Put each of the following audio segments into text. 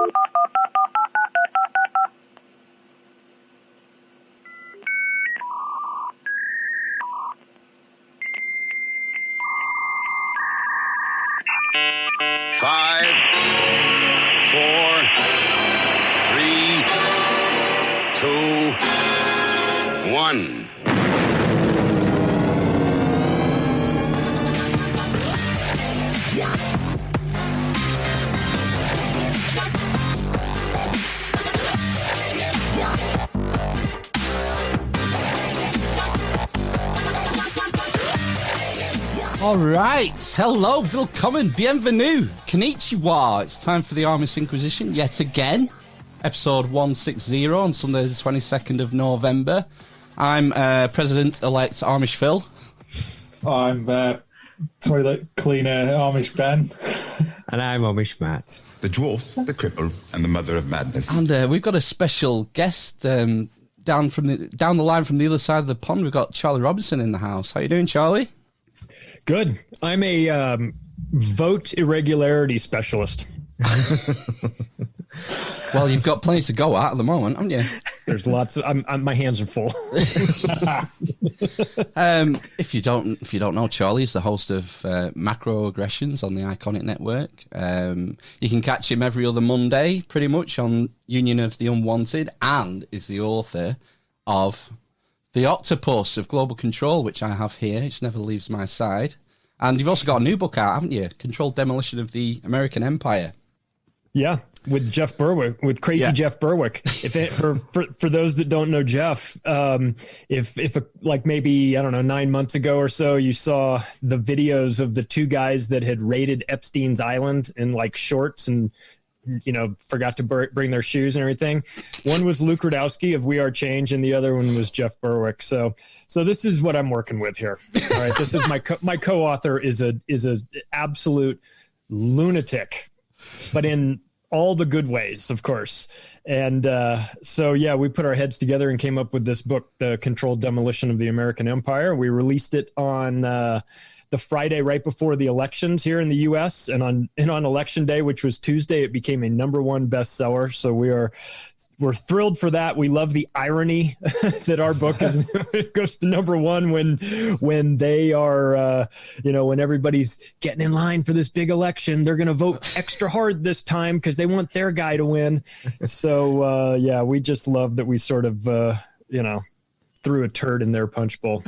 Five, four, three, two, one. All right, hello, willkommen, bienvenue, konnichiwa. It's time for the Armist Inquisition yet again, episode 160 on Sunday the 22nd of November. I'm President-elect Amish Phil. I'm toilet cleaner Amish Ben. And I'm Amish Matt. The dwarf, the cripple, and the mother of madness. And we've got a special guest down the line from the other side of the pond. We've got Charlie Robinson in the house. How you doing, Charlie? Good. I'm a vote irregularity specialist. Well, you've got plenty to go at the moment, haven't you? There's lots of. My hands are full. If you don't know, Charlie is the host of Macroaggressions on the Iconic Network. You can catch him every other Monday, pretty much, on Union of the Unwanted, and is the author of The Octopus of Global Control, which I have here. It never leaves my side. And you've also got a new book out, haven't you? Controlled Demolition of the American Empire. Yeah, with Jeff Berwick, with crazy Jeff Berwick. For those that don't know Jeff, if like maybe, I don't know, 9 months ago or so, you saw the videos of the two guys that had raided Epstein's Island in like shorts and, you know, forgot to bring their shoes and everything. One was Luke Rudowski of We Are Change, and the other one was Jeff Berwick. So this is what I'm working with here. All right, this is my co-author is a absolute lunatic, but in all the good ways, of course. And so we put our heads together and came up with this book, The Controlled Demolition of the American Empire. We released it on the Friday right before the elections here in the U.S. And on election day, which was Tuesday, it became a #1 bestseller. So we're thrilled for that. We love the irony that our book goes to #1 when they are, when everybody's getting in line for this big election, they're going to vote extra hard this time because they want their guy to win. So we just love that we sort of, threw a turd in their punch bowl.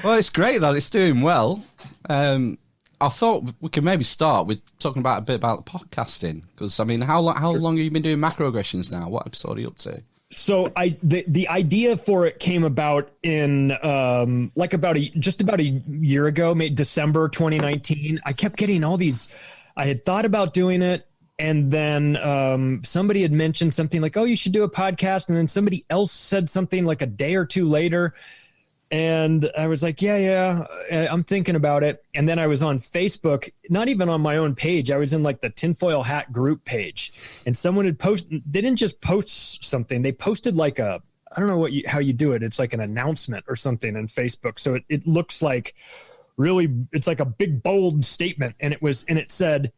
Well, it's great that it's doing well. I thought we could maybe start with talking a bit about podcasting, because I mean, how long have you been doing Macroaggressions now? What episode are you up to? So the idea for it came about in just about a year ago, December 2019. I kept getting all these. I had thought about doing it, and then somebody had mentioned something like, "Oh, you should do a podcast," and then somebody else said something like a day or two later. And I was like, yeah, I'm thinking about it. And then I was on Facebook, not even on my own page. I was in like the Tinfoil Hat group page, and someone had posted, they didn't just post something. They posted like I don't know how you do it. It's like an announcement or something on Facebook. So it looks like really, it's like a big, bold statement. And it said,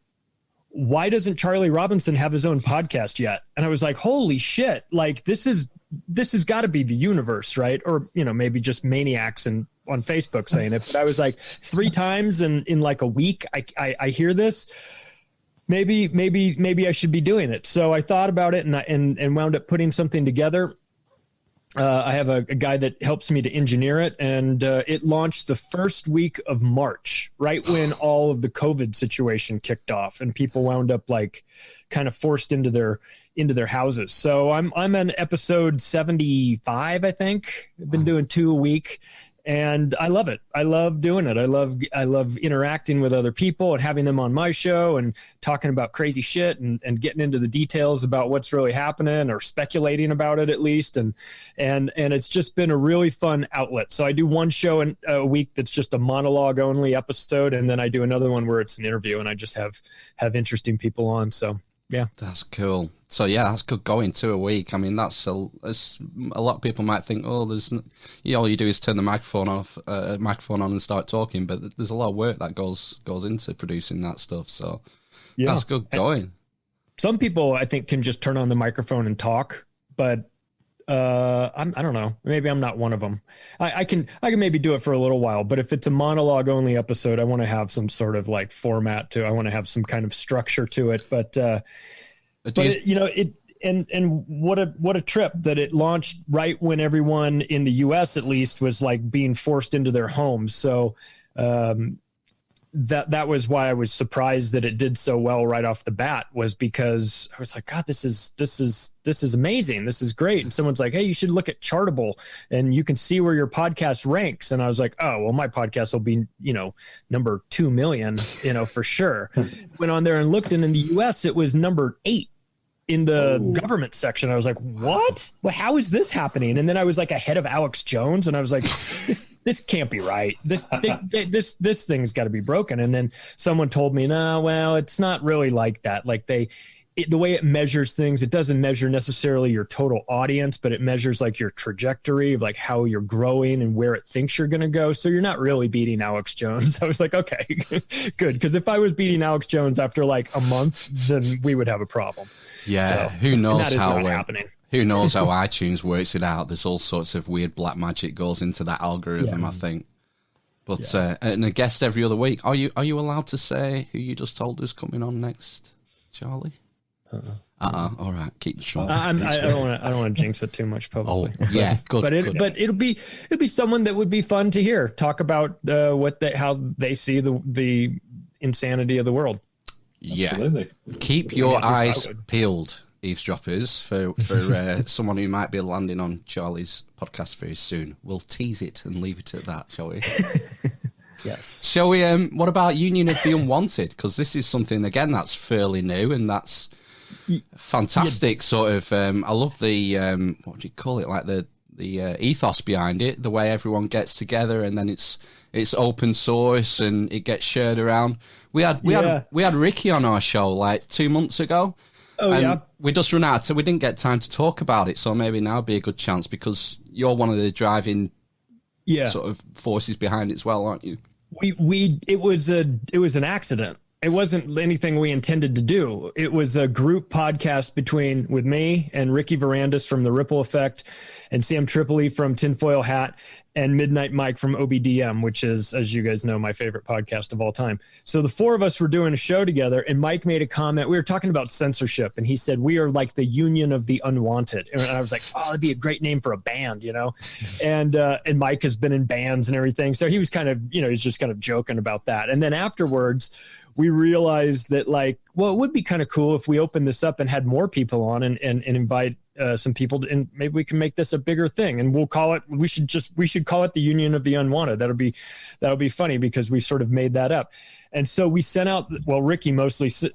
"Why doesn't Charlie Robinson have his own podcast yet?" And I was like, holy shit, like this has got to be the universe, right? Or, maybe just maniacs on Facebook saying it. But I was like, 3 times in like a week, I hear this. Maybe I should be doing it. So I thought about it and wound up putting something together. I have a guy that helps me to engineer it, and it launched the first week of March, right when all of the COVID situation kicked off, and people wound up like kind of forced into their houses. So I'm on episode 75, I think. I've been doing 2 a week, and I love it. I love doing it. I love interacting with other people and having them on my show and talking about crazy shit and getting into the details about what's really happening, or speculating about it at least. And it's just been a really fun outlet. So I do one show in a week that's just a monologue only episode, and then I do another one where it's an interview, and I just have interesting people on. So yeah, that's cool. So yeah, that's good going 2 a week. I mean, that's a lot of people might think, oh, all you do is turn the microphone on and start talking, but there's a lot of work that goes into producing that stuff. So yeah, that's good going. some people I think can just turn on the microphone and talk, but I don't know. Maybe I'm not one of them. I can maybe do it for a little while, but if it's a monologue only episode, I want to have some sort of like format to. I want to have some kind of structure to it. But And what a trip that it launched right when everyone in the U.S. at least was like being forced into their homes. So that was why I was surprised that it did so well right off the bat, was because I was like, God, this is amazing. This is great. And someone's like, hey, you should look at Chartable and you can see where your podcast ranks. And I was like, oh, well, my podcast will be, number 2 million, for sure. Went on there and looked, and in the U.S. it was number 8. In the government section. I was like, what? Well, how is this happening? And then I was like ahead of Alex Jones, and I was like, this can't be right. This thing's got to be broken. And then someone told me, no, well, it's not really like that. Like the way it measures things, it doesn't measure necessarily your total audience, but it measures like your trajectory of like how you're growing and where it thinks you're going to go. So you're not really beating Alex Jones. I was like, okay, good. Because if I was beating Alex Jones after like a month, then we would have a problem. Yeah, so, who knows how happening. Who knows how iTunes works it out? There's all sorts of weird black magic goes into that algorithm, I think. But and a guest every other week. Are you allowed to say who you just told us coming on next, Charlie? All right, keep the short. I don't want to jinx it too much publicly. Oh, yeah, good. But it'll be someone that would be fun to hear talk about how they see the insanity of the world. Yeah, absolutely. Keep your eyes peeled, eavesdroppers, for someone who might be landing on Charlie's podcast very soon. We'll tease it and leave it at that, shall we? Yes. Shall we? What about Union of the Unwanted? Because this is something again that's fairly new, and that's fantastic. Sort of. I love the what do you call it? Like the ethos behind it, the way everyone gets together, and then it's open source and it gets shared around. We had Ricky on our show like 2 months ago. Oh, and we just run out, so we didn't get time to talk about it. So maybe now would be a good chance, because you're one of the driving sort of forces behind it as well, aren't you? It was an accident. It wasn't anything we intended to do. It was a group podcast with me and Ricky Varandas from The Ripple Effect, and Sam Tripoli from Tinfoil Hat, and Midnight Mike from OBDM, which is, as you guys know, my favorite podcast of all time. So the four of us were doing a show together, and Mike made a comment. We were talking about censorship, and he said, we are like the Union of the Unwanted. And I was like, oh, that'd be a great name for a band, And Mike has been in bands and everything. So he was kind of, he's just kind of joking about that. And then afterwards, we realized that it would be kind of cool if we opened this up and had more people on and invite some people and maybe we can make this a bigger thing, and we'll call it, we should call it the Union of the Unwanted. That'll be funny, because we sort of made that up. And so we sent out, Ricky mostly sent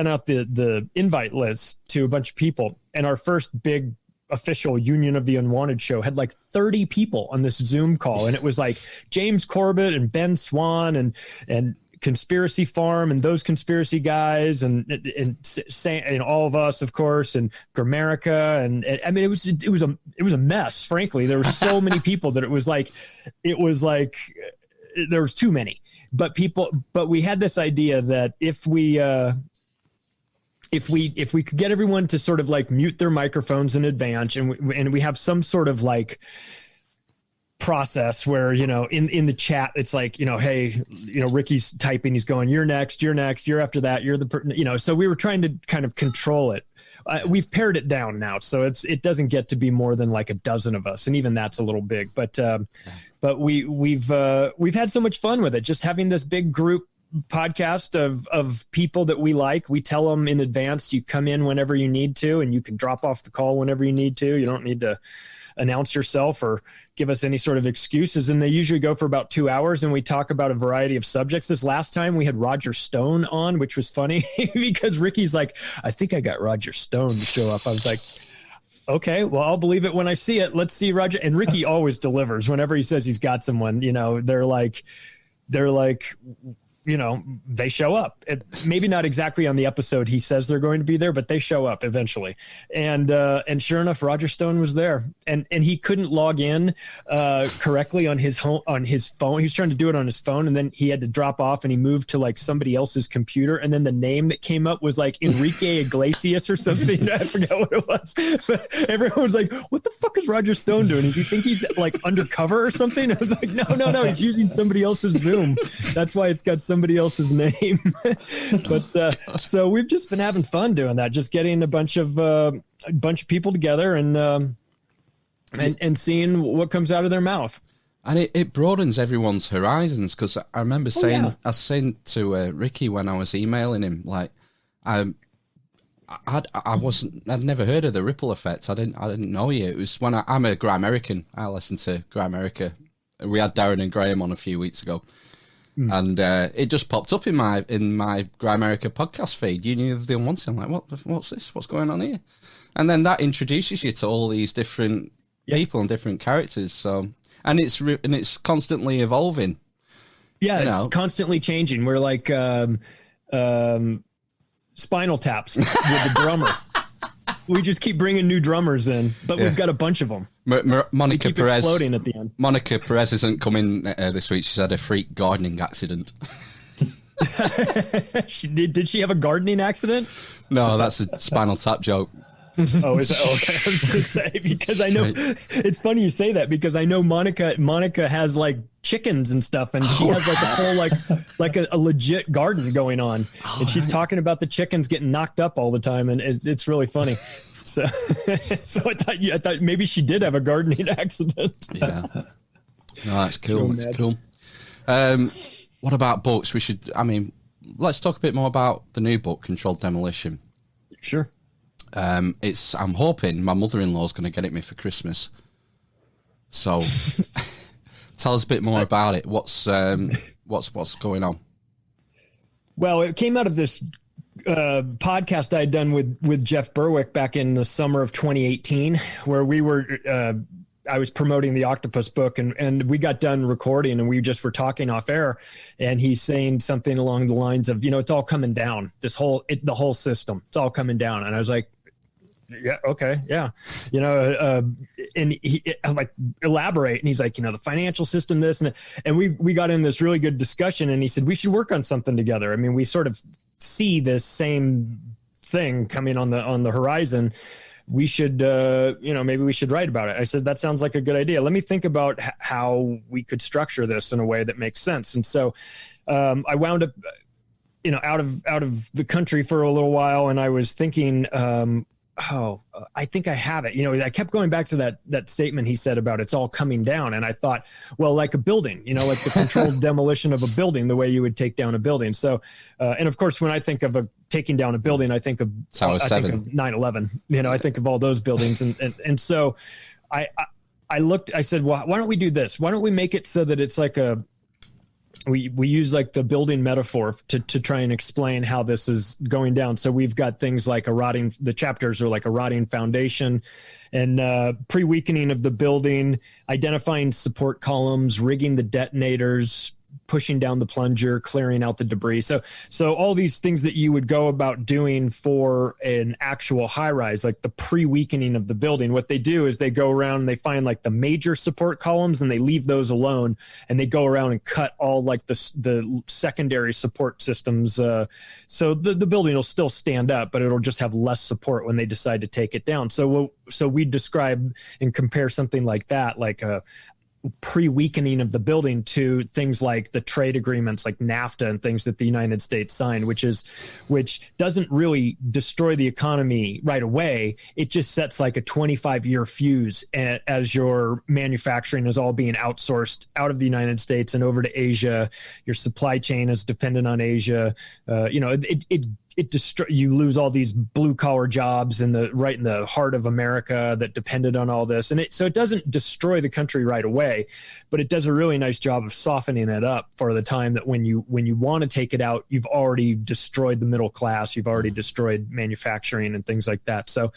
out the invite list to a bunch of people, and our first big official Union of the Unwanted show had like 30 people on this Zoom call. And it was like James Corbett and Ben Swan and Conspiracy Farm and those conspiracy guys and all of us, of course, and Grammarica, and I mean it was a mess. Frankly, there were so many people that it was like there was too many. But we had this idea that if we could get everyone to sort of like mute their microphones in advance, and we have some sort of like process where, in the chat, it's like, hey, Ricky's typing, he's going, you're next, you're after that, you're the so we were trying to kind of control it. We've pared it down now, so it doesn't get to be more than like a dozen of us, and even that's a little big, but we've had so much fun with it, just having this big group podcast of people that we like. We tell them in advance, you come in whenever you need to, and you can drop off the call whenever you need to. You don't need to announce yourself or give us any sort of excuses. And they usually go for about 2 hours, and we talk about a variety of subjects. This last time we had Roger Stone on, which was funny because Ricky's like, I think I got Roger Stone to show up. I was like, okay, well, I'll believe it when I see it. Let's see Roger. And Ricky always delivers whenever he says he's got someone. They're like, they show up. Maybe not exactly on the episode he says they're going to be there, but they show up eventually. And sure enough, Roger Stone was there, and he couldn't log in correctly on his phone. He was trying to do it on his phone, and then he had to drop off, and he moved to like somebody else's computer. And then the name that came up was like Enrique Iglesias or something. I forgot what it was. But everyone was like, "What the fuck is Roger Stone doing? Does he think he's like undercover or something?" I was like, No. He's using somebody else's Zoom. That's why it's got somebody else's name. But so we've just been having fun doing that, just getting a bunch of people together and seeing what comes out of their mouth. And it broadens everyone's horizons, because I remember saying, I was saying to Ricky when I was emailing him, like, I'd never heard of the ripple effect. I didn't know yet. It was when I'm a Grimerican. I listened to Grimerica. We had Darren and Graham on a few weeks ago, and it just popped up in my Grimerica podcast feed. Union of the Unwanted. I'm like, what's this? What's going on here? And then that introduces you to all these different people and different characters. So, and it's constantly evolving. Yeah, it's constantly changing. We're like Spinal Taps with the drummer. We just keep bringing new drummers in, but we've got a bunch of them. Monica Perez exploding at the end. Monica Perez isn't coming this week. She's had a freak gardening accident. Did she have a gardening accident? No, that's a Spinal Tap joke. Oh, is that okay? I was going to say, because I know it's funny you say that, because I know Monica has like chickens and stuff, and she has like a whole like a legit garden going on, and she's talking about the chickens getting knocked up all the time, and it's really funny. So I thought maybe she did have a gardening accident. Yeah, no, that's cool. That's cool. What about books? Let's talk a bit more about the new book, Controlled Demolition. Sure. I'm hoping my mother-in-law is going to get it me for Christmas. So tell us a bit more about it. What's going on? Well, it came out of this podcast I'd done with Jeff Berwick back in the summer of 2018, where we were, I was promoting the Octopus book, and we got done recording, and we just were talking off air, and he's saying something along the lines of, it's all coming down. The whole system, it's all coming down. And I was like, yeah, okay, yeah, and I'm like, elaborate, and he's like, the financial system, this and we got in this really good discussion, and he said we should work on something together. I mean, we sort of see this same thing coming on the horizon. We should, maybe we should write about it. I said, that sounds like a good idea. Let me think about how we could structure this in a way that makes sense. And so I wound up, out of the country for a little while, and I was thinking, I think I have it. I kept going back to that statement he said about it's all coming down. And I thought, well, like a building, like the controlled demolition of a building, the way you would take down a building. So, and of course, when I think of taking down a building, I think of 9/11, I think of all those buildings. And so I said, well, why don't we do this? Why don't we make it so that it's like we use like the building metaphor to try and explain how this is going down. So we've got things like the chapters are like a rotting foundation, and pre-weakening of the building, identifying support columns, rigging the detonators, pushing down the plunger, clearing out the debris. So all these things that you would go about doing for an actual high rise, like the pre-weakening of the building, what they do is they go around and they find like the major support columns, and they leave those alone, and they go around and cut all like the secondary support systems. So the building will still stand up, but it'll just have less support when they decide to take it down. So we describe and compare something like that, like a pre-weakening of the building, to things like the trade agreements like NAFTA and things that the United States signed, which doesn't really destroy the economy right away. It just sets like a 25-year fuse as your manufacturing is all being outsourced out of the United States and over to Asia. Your supply chain is dependent on Asia. It you lose all these blue collar jobs right in the heart of America that depended on all this. And so it doesn't destroy the country right away, but it does a really nice job of softening it up for the time that when you want to take it out, you've already destroyed the middle class. You've already destroyed manufacturing and things like that. So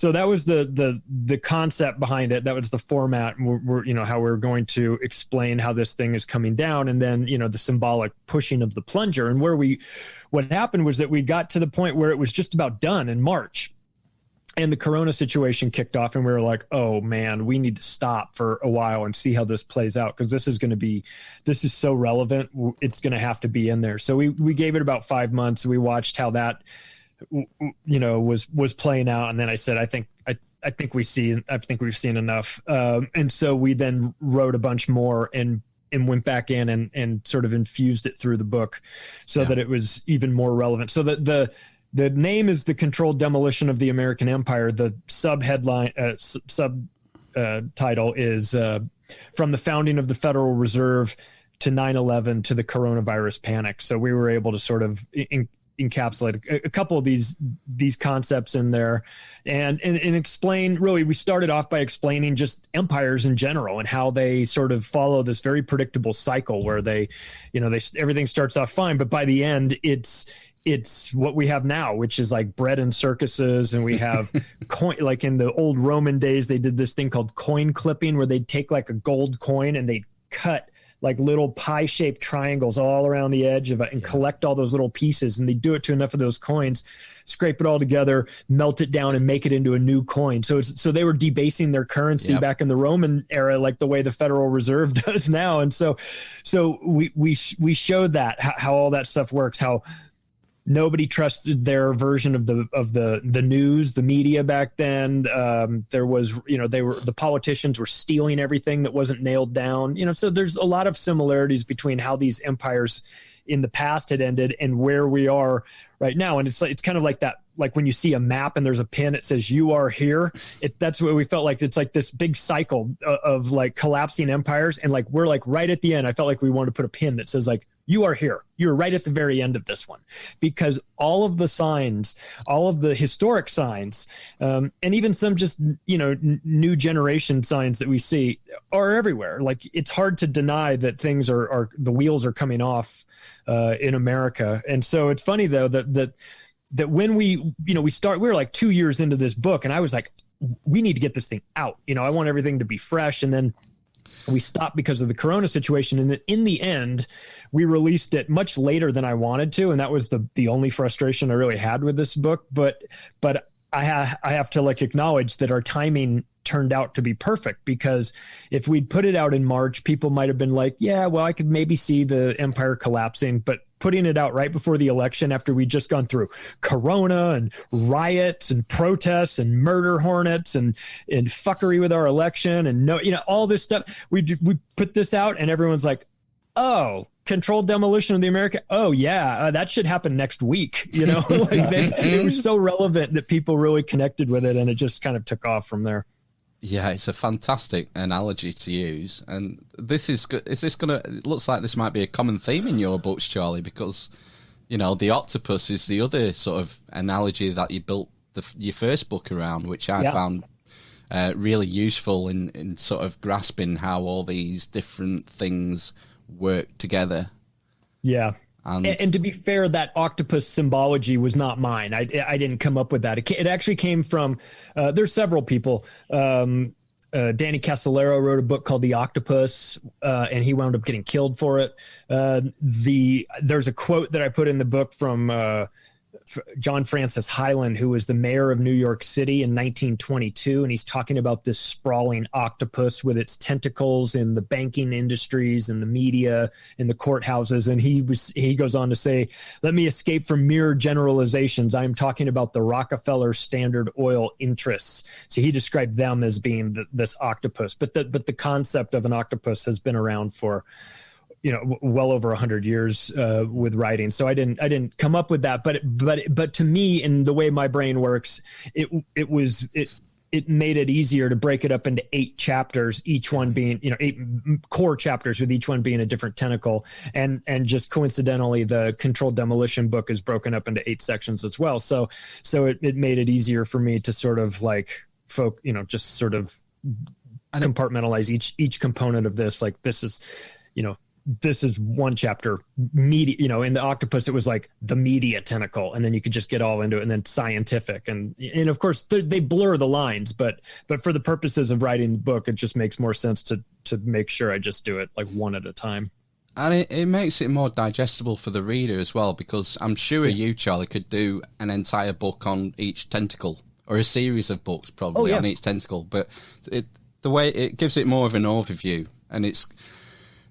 that was the concept behind it. That was the format. How we're going to explain how this thing is coming down, and then, the symbolic pushing of the plunger. And what happened was that we got to the point where it was just about done in March, and the corona situation kicked off, and we were like, oh man, we need to stop for a while and see how this plays out, because this is so relevant. It's going to have to be in there. So we gave it about 5 months. We watched how that was playing out, and then I said, I think we've seen enough. And so we then wrote a bunch more and went back in and sort of infused it through the book so that it was even more relevant. So that the name is The Controlled Demolition of the American Empire. The subheadline, title is From the Founding of the Federal Reserve to 9/11 to the Coronavirus Panic. So we were able to sort of encapsulate a couple of these concepts in there and explain. Really, we started off by explaining just empires in general and how they sort of follow this very predictable cycle where they everything starts off fine, but by the end it's what we have now, which is like bread and circuses. And we have coin, like in the old Roman days, they did this thing called coin clipping, where they'd take like a gold coin and they'd cut like little pie-shaped triangles all around the edge of it and collect all those little pieces. And they do it to enough of those coins, scrape it all together, melt it down, and make it into a new coin. So they were debasing their currency back in the Roman era, like the way the Federal Reserve does now. And so we showed that how all that stuff works, how nobody trusted their version of the news, the media back then. There was, the politicians were stealing everything that wasn't nailed down. So there's a lot of similarities between how these empires in the past had ended and where we are right now. And it's kind of like that, like when you see a map and there's a pin that says you are here. That's what we felt like. It's like this big cycle of like collapsing empires, and like we're like right at the end. I felt like we wanted to put a pin that says like you are here. You're right at the very end of this one, because all of the signs, all of the historic signs, and even some just new generation signs that we see are everywhere. Like it's hard to deny that things are the wheels are coming off in America. And so it's funny though that when we were like 2 years into this book, and I was like, we need to get this thing out. I want everything to be fresh. And then we stopped because of the corona situation. And then in the end, we released it much later than I wanted to. And that was the only frustration I really had with this book. But I have to like acknowledge that our timing turned out to be perfect, because if we'd put it out in March, people might have been like, yeah, well, I could maybe see the empire collapsing, but putting it out right before the election, after we'd just gone through corona and riots and protests and murder hornets and fuckery with our election and all this stuff, we put this out and everyone's like, oh, controlled demolition of the America. Oh yeah, that should happen next week. It was so relevant that people really connected with it, and it just kind of took off from there. Yeah, it's a fantastic analogy to use, and it looks like this might be a common theme in your books, Charlie, because the octopus is the other sort of analogy that you built your first book around, which I found really useful in sort of grasping how all these different things work together. Yeah. And to be fair, that octopus symbology was not mine. I didn't come up with that. It actually came from, there's several people. Danny Castellero wrote a book called The Octopus, and he wound up getting killed for it. There's a quote that I put in the book from John Francis Hyland, who was the mayor of New York City in 1922, and he's talking about this sprawling octopus with its tentacles in the banking industries and the media and the courthouses. And he goes on to say, "Let me escape from mere generalizations. I am talking about the Rockefeller Standard Oil interests." So he described them as being this octopus, but the concept of an octopus has been around for well over 100 years with writing. So I didn't come up with that, but to me, in the way my brain works, it it made it easier to break it up into 8 chapters, each one being, 8 core chapters with each one being a different tentacle. And just coincidentally, the Controlled Demolition book is broken up into 8 sections as well. So it made it easier for me to sort of like just sort of compartmentalize each component of this. Like this is one chapter media, in the Octopus, it was like the media tentacle, and then you could just get all into it, and then scientific. And of course they blur the lines, but for the purposes of writing the book, it just makes more sense to make sure I just do it like one at a time. And it makes it more digestible for the reader as well, because I'm sure you, Charlie, could do an entire book on each tentacle, or a series of books probably on each tentacle. But the way it gives it more of an overview, and it's,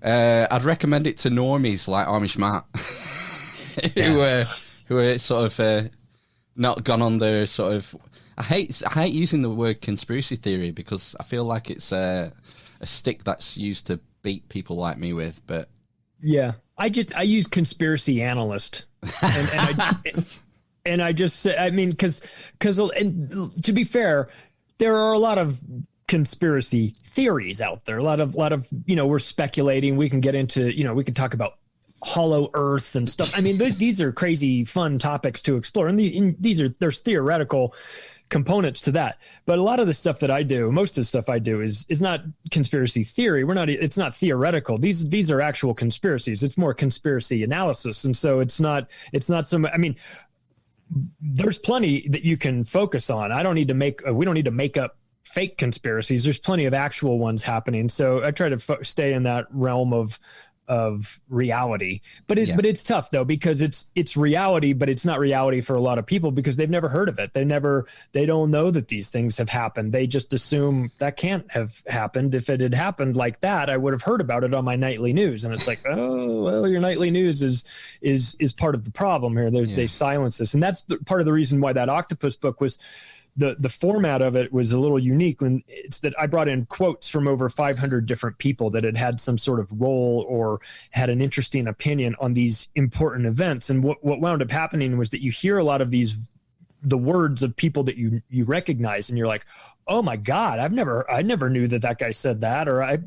I'd recommend it to normies like Amish Matt, who are sort of not gone on the sort of. I hate using the word conspiracy theory, because I feel like it's a stick that's used to beat people like me with. But yeah, I use conspiracy analyst, and I just say, I mean, because to be fair, there are a lot of conspiracy theories out there. A lot of we're speculating. We can get into, we can talk about hollow earth and stuff. I mean, these are crazy fun topics to explore, and there's theoretical components to that. But a lot of the stuff that I do, most of the stuff I do is not conspiracy theory. It's not theoretical. These are actual conspiracies. It's more conspiracy analysis. And so it's not so, I mean, there's plenty that you can focus on. We don't need to make up fake conspiracies. There's plenty of actual ones happening. So I try to stay in that realm of reality, but it's tough though, because it's reality, but it's not reality for a lot of people, because they've never heard of it. They don't know that these things have happened. They just assume that can't have happened. If it had happened like that, I would have heard about it on my nightly news. And it's like, oh, well, your nightly news is part of the problem here. They silence this. And that's part of the reason why that Octopus book was, the format of it was a little unique, when it's that I brought in quotes from over 500 different people that had some sort of role or had an interesting opinion on these important events. And what wound up happening was that you hear a lot of the words of people that you recognize, and you're like, oh my God, I never knew that guy said that, or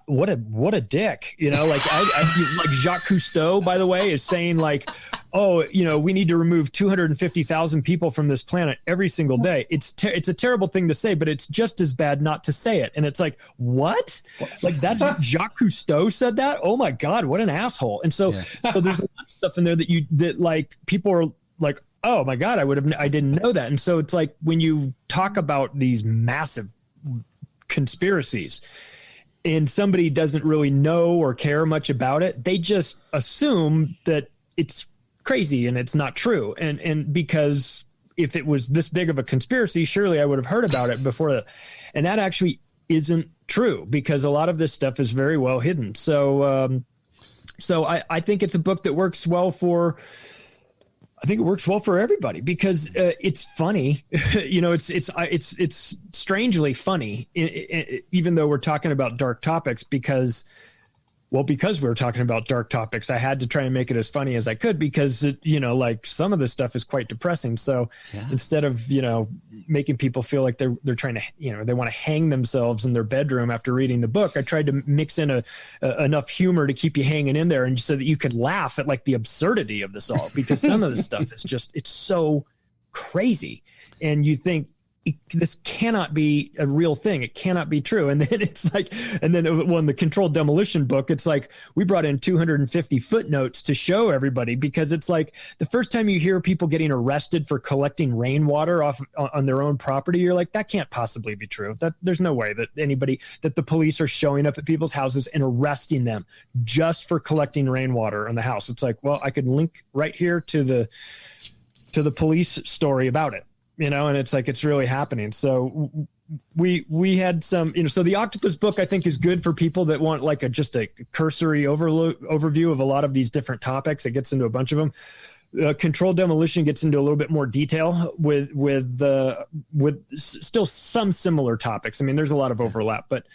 what a dick, like like Jacques Cousteau, by the way, is saying like, oh, we need to remove 250,000 people from this planet every single day. It's a terrible thing to say, but it's just as bad not to say it. And it's like, what? Like that's what Jacques Cousteau said that? Oh my God, what an asshole. And so there's a lot of stuff in there that like people are like, oh my God, I didn't know that. And so it's like, when you talk about these massive conspiracies, and somebody doesn't really know or care much about it, they just assume that it's crazy and it's not true. And because if it was this big of a conspiracy, surely I would have heard about it before that. And that actually isn't true, because a lot of this stuff is very well hidden. So I think it's a book that works well for, everybody, because it's funny. It's strangely funny, even though we're talking about dark topics, because we're talking about dark topics, I had to try and make it as funny as I could, because like some of this stuff is quite depressing. So instead of, making people feel like they're trying to, they want to hang themselves in their bedroom after reading the book, I tried to mix in enough humor to keep you hanging in there, and so that you could laugh at like the absurdity of this all, because some of this stuff is just, it's so crazy. And you think, this cannot be a real thing. It cannot be true. And then it's like, in the Controlled Demolition book, it's like we brought in 250 footnotes to show everybody, because it's like the first time you hear people getting arrested for collecting rainwater on their own property, you're like, that can't possibly be true. That there's no way that the police are showing up at people's houses and arresting them just for collecting rainwater in the house. It's like, well, I could link right here to the police story about it. And it's like, it's really happening. So we had some, so the Octopus book, I think, is good for people that want like just a cursory overview of a lot of these different topics. It gets into a bunch of them. Controlled Demolition gets into a little bit more detail with still some similar topics. I mean, there's a lot of overlap, but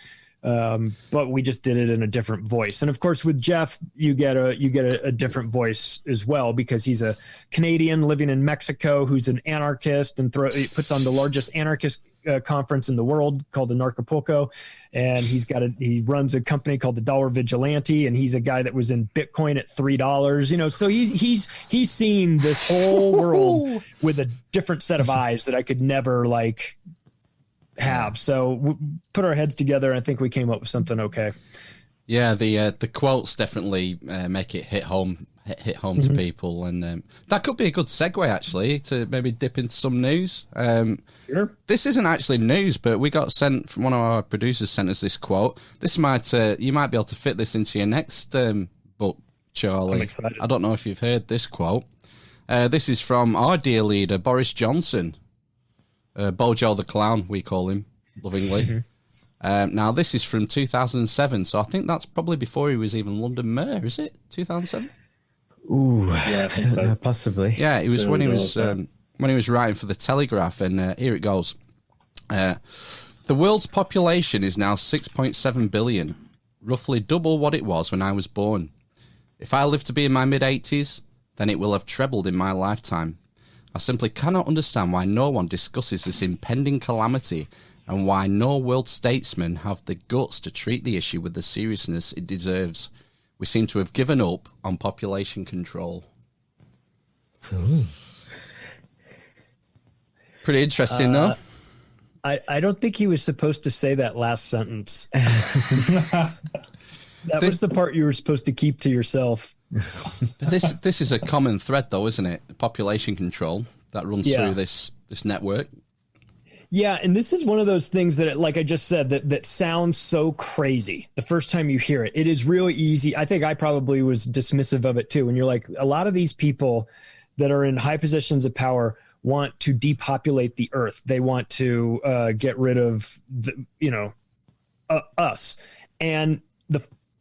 But we just did it in a different voice. And of course, with Jeff, you get a different voice as well, because he's a Canadian living in Mexico who's an anarchist and he puts on the largest anarchist conference in the world called Anarchapulco, and he runs a company called the Dollar Vigilante, and he's a guy that was in Bitcoin at $3. So he's seen this whole world with a different set of eyes that I could never have. So we put our heads together, and I think we came up with something okay. Yeah, the quotes definitely make it hit home to people, and that could be a good segue actually to maybe dip into some news. Sure. This isn't actually news, but we got sent from one of our producers sent us this quote. This might you might be able to fit this into your next book, Charlie. I'm excited. I don't know if you've heard this quote. This is from our dear leader Boris Johnson. Bojo the Clown, we call him lovingly. Now, this is from 2007, so I think that's probably before he was even London Mayor, is it? 2007? Ooh, Yeah, I think so. possibly. Yeah, it was So when he it was was, when he was writing for the Telegraph, and here it goes. The world's population is now 6.7 billion, roughly double what it was when I was born. If I live to be in my mid-80s, then it will have trebled in my lifetime. I simply cannot understand why no one discusses this impending calamity, and why no world statesmen have the guts to treat the issue with the seriousness it deserves. We seem to have given up on population control. Pretty interesting, though. I don't think he was supposed to say that last sentence. That was the part you were supposed to keep to yourself. But this is a common thread, though, isn't it? Population control that runs through this network. Yeah, and this is one of those things that, like I just said, that sounds so crazy the first time you hear it. It is really easy. I think I probably was dismissive of it too. When you're like, a lot of these people that are in high positions of power want to depopulate the earth. They want to get rid of us. And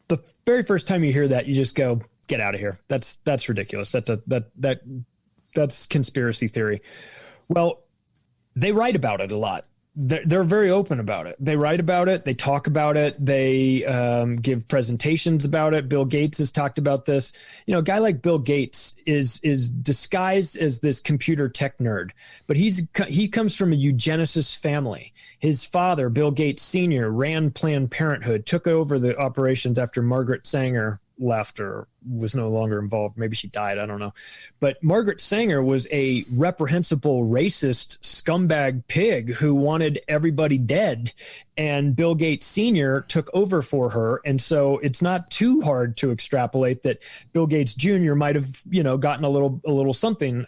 the very first time you hear that, you just go, get out of here. That's ridiculous. That's conspiracy theory. Well, they write about it a lot. They're very open about it. They write about it. They talk about it. They give presentations about it. Bill Gates has talked about this. A guy like Bill Gates is disguised as this computer tech nerd, but he comes from a eugenicist family. His father, Bill Gates Sr., ran Planned Parenthood, took over the operations after Margaret Sanger left or was no longer involved. Maybe she died. I don't know. But Margaret Sanger was a reprehensible, racist, scumbag pig who wanted everybody dead. And Bill Gates Sr. took over for her. And so it's not too hard to extrapolate that Bill Gates Jr. might have, gotten a little something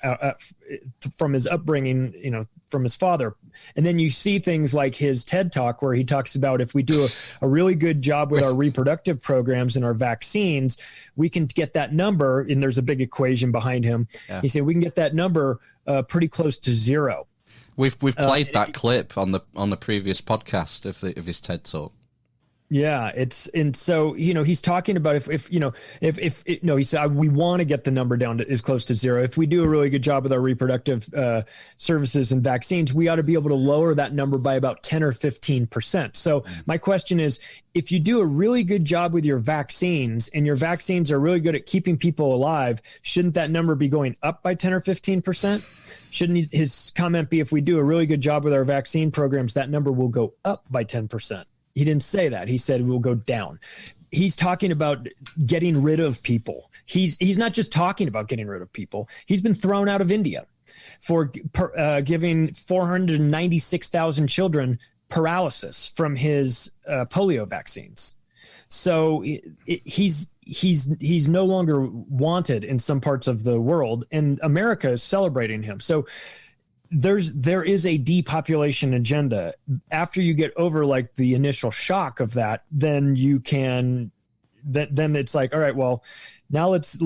from his upbringing, from his father. And then you see things like his TED Talk where he talks about if we do a really good job with our reproductive programs and our vaccines, we can get that number, and there's a big equation behind him. Yeah. He said we can get that number pretty close to zero. We've played that clip on the previous podcast of his TED Talk. Yeah, so he's talking about he said we want to get the number down to as close to zero. If we do a really good job with our reproductive services and vaccines, we ought to be able to lower that number by about 10 or 15%. So my question is, if you do a really good job with your vaccines and your vaccines are really good at keeping people alive, shouldn't that number be going up by 10 or 15%? Shouldn't his comment be, if we do a really good job with our vaccine programs, that number will go up by 10%? He didn't say that. He said it will go down. He's talking about getting rid of people. He's not just talking about getting rid of people. He's been thrown out of India for giving 496,000 children paralysis from his polio vaccines. So he's no longer wanted in some parts of the world, and America is celebrating him. So there is a depopulation agenda. After you get over like the initial shock of that, then you can, then it's like, all right, well, now let's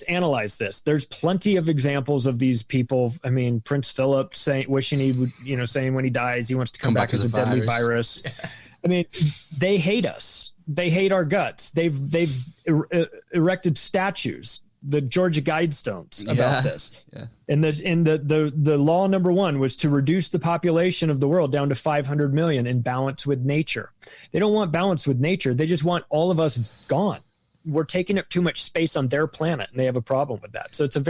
analyze this. There's plenty of examples of these people. I mean, Prince Philip wishing he would, saying when he dies, he wants to come back as a deadly virus. Yeah. I mean, they hate us. They hate our guts. They've erected statues the Georgia Guidestones about this. Yeah. And the law number 1 was to reduce the population of the world down to 500 million in balance with nature. They don't want balance with nature. They just want all of us gone. We're taking up too much space on their planet, and they have a problem with that. So it's a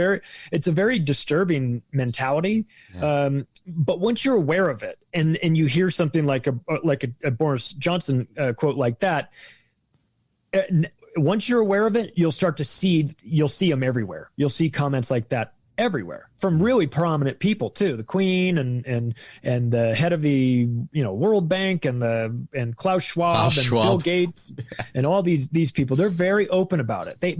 very disturbing mentality. Yeah. But once you're aware of it, and you hear something like a Boris Johnson quote like that, once you're aware of it, you'll see them everywhere. You'll see comments like that everywhere from really prominent people too. The Queen and the head of the World Bank and Klaus Schwab and Bill Gates and all these people. They're very open about it. They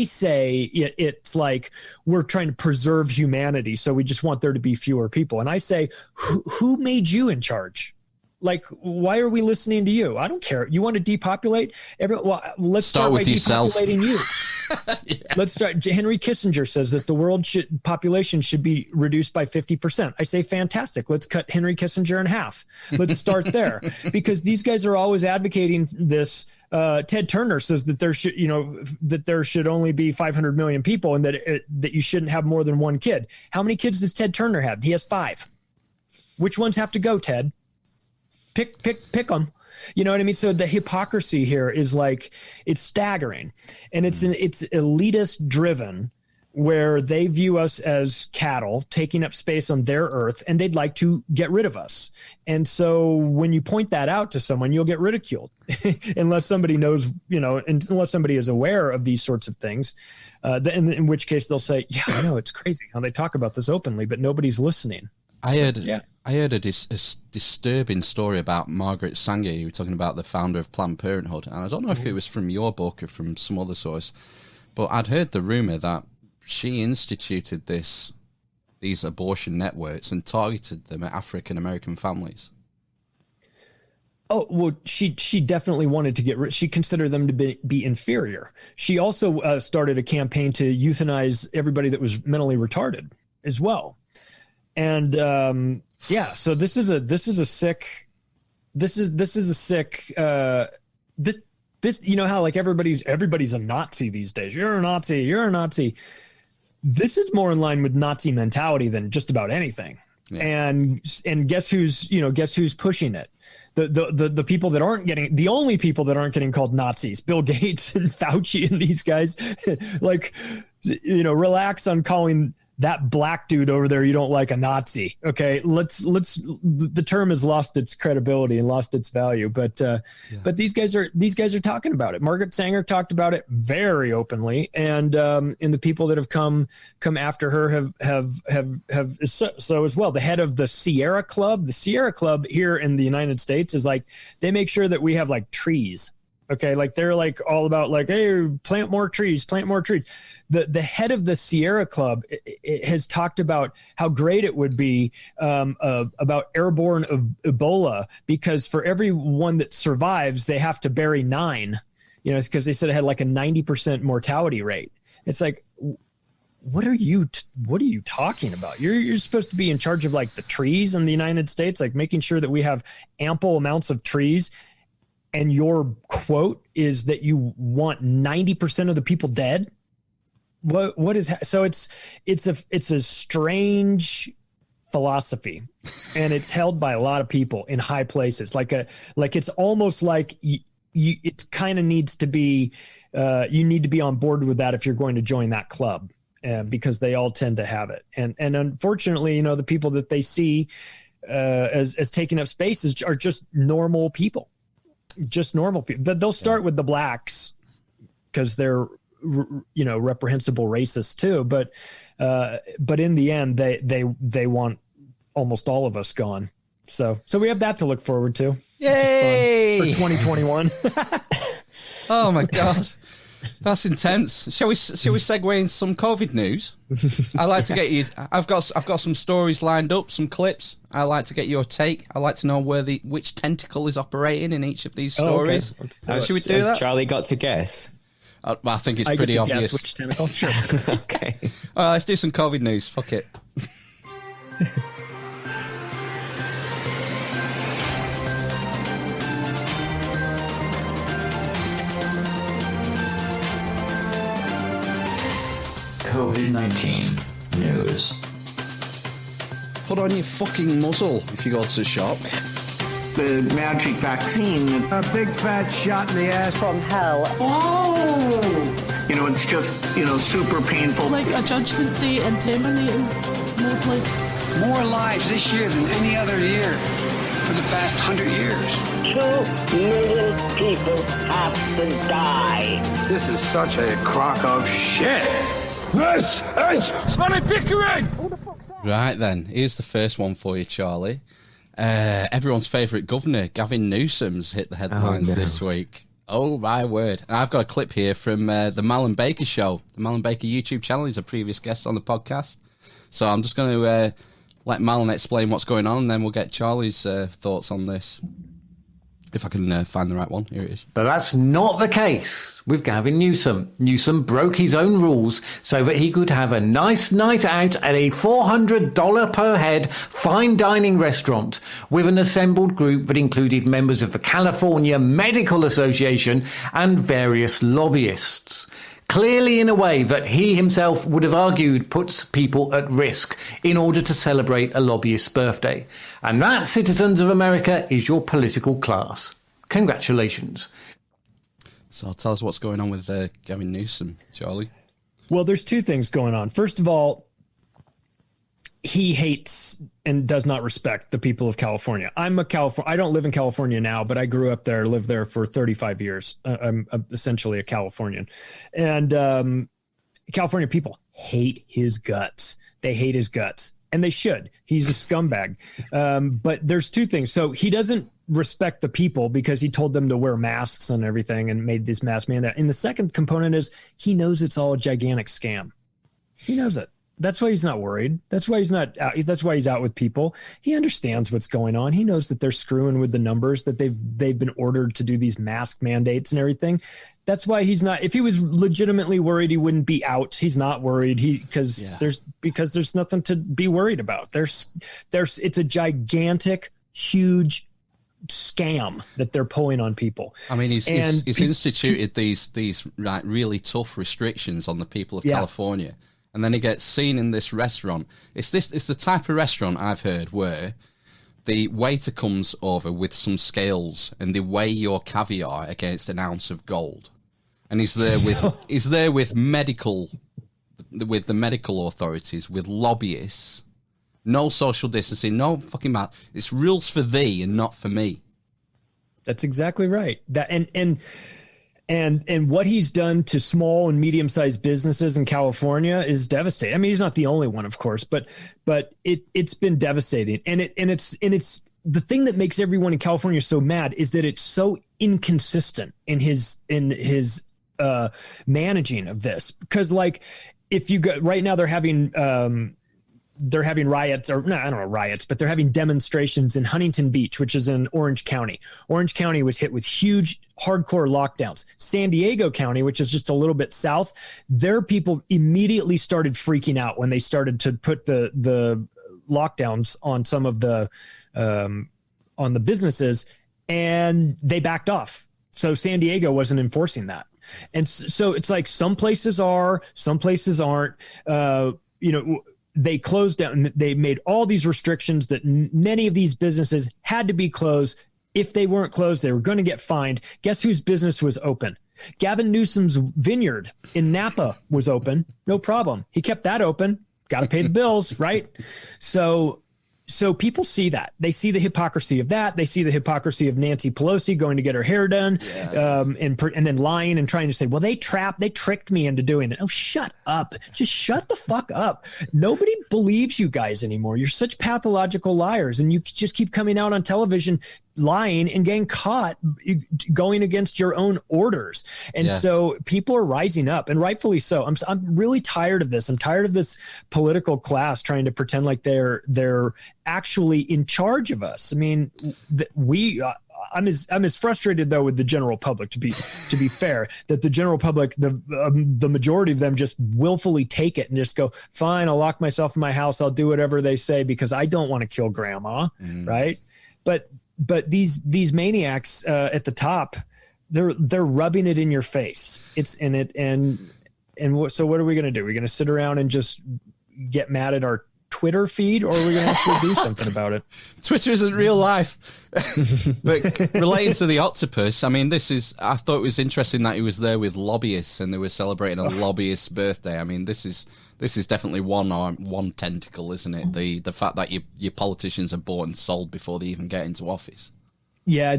say it's like we're trying to preserve humanity, so we just want there to be fewer people. And I say, who made you in charge? Like, why are we listening to you? I don't care. You want to depopulate let's start with yourself. Depopulating you. Yeah. Let's start. Henry Kissinger says that the world population should be reduced by 50%. I say, fantastic. Let's cut Henry Kissinger in half. Let's start there, because these guys are always advocating this. Ted Turner says that there should only be 500 million people, and that you shouldn't have more than one kid. How many kids does Ted Turner have? He has 5. Which ones have to go, Ted? Pick them. You know what I mean? So the hypocrisy here is like, it's staggering, and it's elitist driven, where they view us as cattle taking up space on their earth, and they'd like to get rid of us. And so when you point that out to someone, you'll get ridiculed unless somebody knows, unless somebody is aware of these sorts of things, in which case they'll say, yeah, I know, it's crazy how they talk about this openly, but nobody's listening. I heard a disturbing story about Margaret Sanger. You were talking about the founder of Planned Parenthood, and I don't know if it was from your book or from some other source, but I'd heard the rumor that she instituted these abortion networks and targeted them at African American families. Oh, well, she definitely wanted to get rid. She considered them to be inferior. She also started a campaign to euthanize everybody that was mentally retarded as well. And so this is a sick. You know how like everybody's a Nazi these days. You're a Nazi. This is more in line with Nazi mentality than just about anything. Yeah. And guess who's pushing it? The people that aren't getting, the only people that aren't getting called Nazis, Bill Gates and Fauci and these guys, like, relax on calling that black dude over there you don't like a Nazi. Okay, the term has lost its credibility and lost its value, but these guys are talking about it. Margaret Sanger talked about it very openly, and the people that have come after her have so as well. The head of the Sierra Club here in the United States is like, they make sure that we have like trees. Okay, like they're like all about like, hey, plant more trees. The head of the Sierra Club has talked about how great it would be about airborne Ebola, because for every one that survives, they have to bury 9. It's because they said it had like a 90% mortality rate. It's like, what are you talking about? You're supposed to be in charge of like the trees in the United States, like making sure that we have ample amounts of trees. And your quote is that you want 90% of the people dead. What is so? It's a strange philosophy, and it's held by a lot of people in high places. Like it's almost like it kind of needs to be. You need to be on board with that if you're going to join that club, because they all tend to have it. And unfortunately, the people that they see as taking up spaces are just normal people. But they'll start with the blacks because they're, reprehensible racists too. But in the end, they want almost all of us gone. So we have that to look forward to. Yay! For 2021. Oh my God. That's intense. Shall we segue in some COVID news? I like to get you. I've got some stories lined up, some clips. I like to get your take. I like to know which tentacle is operating in each of these stories. Okay. Should we do that? Has Charlie got to guess? I think it's pretty obvious. Guess which tentacle? Sure. Okay. All right, let's do some COVID news. Fuck it. COVID-19 news. Put on your fucking muzzle if you go to the shop. The magic vaccine. A big fat shot in the ass from hell. Oh! You know, it's just, super painful. Like a judgment day and terminating mode. More lives this year than any other year for the past 100 years. 2 million people have to die. This is such a crock of shit. This is Smelly Pickering! Right then, here's the first one for you, Charlie. Everyone's favourite governor, Gavin Newsom's hit the headlines this week. Oh, my word. And I've got a clip here from the Mal Baker show. The Mal Baker YouTube channel. He's a previous guest on the podcast. So I'm just going to let Mal explain what's going on, and then we'll get Charlie's thoughts on this. If I can find the right one. Here it is. But that's not the case with Gavin Newsom. Newsom broke his own rules so that he could have a nice night out at a $400 per head fine dining restaurant with an assembled group that included members of the California Medical Association and various lobbyists. Clearly in a way that he himself would have argued puts people at risk in order to celebrate a lobbyist's birthday. And that, citizens of America, is your political class. Congratulations. So tell us what's going on with Gavin Newsom, Charlie. Well, there's two things going on. First of all, he hates and does not respect the people of California. I don't live in California now, but I grew up there, lived there for 35 years. I'm essentially a Californian. And California people hate his guts. They hate his guts. And they should. He's a scumbag. But there's two things. So he doesn't respect the people because he told them to wear masks and everything and made this mask mandate. And the second component is he knows it's all a gigantic scam. He knows it. That's why he's not worried. That's why he's not out. That's why he's out with people. He understands what's going on. He knows that they're screwing with the numbers, that they've been ordered to do these mask mandates and everything. That's why he's not. If he was legitimately worried, he wouldn't be out. He's not worried. Because there's nothing to be worried about. It's a gigantic, huge scam that they're pulling on people. I mean, he's instituted these really tough restrictions on the people of California. And then he gets seen in this restaurant. It's the type of restaurant I've heard where the waiter comes over with some scales and they weigh your caviar against an ounce of gold. And he's there with the medical authorities, with lobbyists. No social distancing, no fucking matter. It's rules for thee and not for me. That's exactly right. And what he's done to small and medium-sized businesses in California is devastating. I mean, he's not the only one, of course, but it's been devastating. And it's the thing that makes everyone in California so mad is that it's so inconsistent in his managing of this. Because if you go right now, they're having riots, or no, I don't know riots, but they're having demonstrations in Huntington Beach, which is in Orange County. Orange County was hit with huge hardcore lockdowns. San Diego County, which is just a little bit south, their people immediately started freaking out when they started to put the lockdowns on some of the on the businesses, and they backed off. So San Diego wasn't enforcing that. And so it's like some places are, some places aren't. They closed down. They made all these restrictions that many of these businesses had to be closed. If they weren't closed, they were going to get fined. Guess whose business was open? Gavin Newsom's vineyard in Napa was open. No problem. He kept that open. Got to pay the bills, right? So people see that. They see the hypocrisy of that. They see the hypocrisy of Nancy Pelosi going to get her hair done, and then lying and trying to say, well, they tricked me into doing it. Oh, shut up. Just shut the fuck up. Nobody believes you guys anymore. You're such pathological liars, and you just keep coming out on television lying and getting caught going against your own orders. And so people are rising up, and rightfully so. I'm really tired of this. I'm tired of this political class trying to pretend like they're actually in charge of us. I mean, I'm as frustrated though with the general public, to be fair, that the general public, the majority of them just willfully take it and just go, fine, I'll lock myself in my house. I'll do whatever they say because I don't want to kill grandma. Right. But these maniacs and they're rubbing it in your face. And so what are we going to do? We're going to sit around and just get mad at our Twitter feed, or are we going to actually do something about it? Twitter isn't real life. But relating to the octopus, I mean, I thought it was interesting that he was there with lobbyists and they were celebrating a lobbyist's birthday. I mean, this is definitely one tentacle, isn't it? The fact that your politicians are bought and sold before they even get into office. Yeah,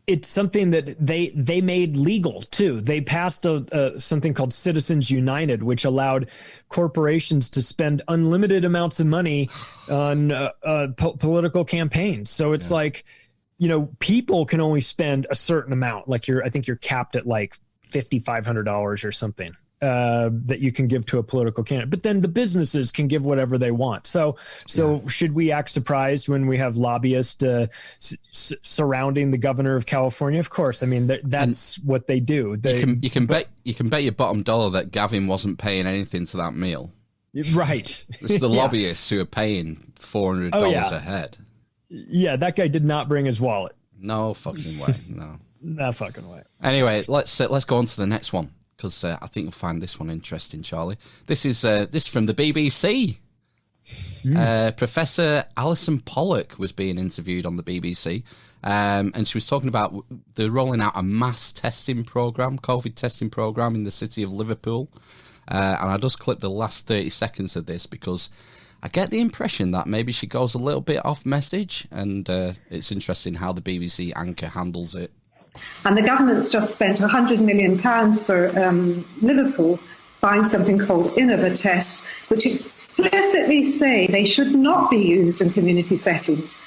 it's something that they made legal too. They passed something called Citizens United, which allowed corporations to spend unlimited amounts of money on political campaigns. So it's like, people can only spend a certain amount. Like I think you're capped at like $5,500 or something that you can give to a political candidate. But then the businesses can give whatever they want. So should we act surprised when we have lobbyists surrounding the governor of California? Of course. I mean, that's what they do. You can bet your bottom dollar that Gavin wasn't paying anything to that meal. Right. It's the lobbyists who are paying $400 a head. Yeah, that guy did not bring his wallet. No fucking way. No. No fucking way. Anyway, let's go on to the next one, because I think you'll find this one interesting, Charlie. This is from the BBC. Professor Alison Pollock was being interviewed on the BBC, and she was talking about they're rolling out a mass testing program, COVID testing program in the city of Liverpool. And I just clipped the last 30 seconds of this because I get the impression that maybe she goes a little bit off message, and it's interesting how the BBC anchor handles it. And the government's just spent £100 million for Liverpool buying something called Innova tests, which explicitly say they should not be used in community settings.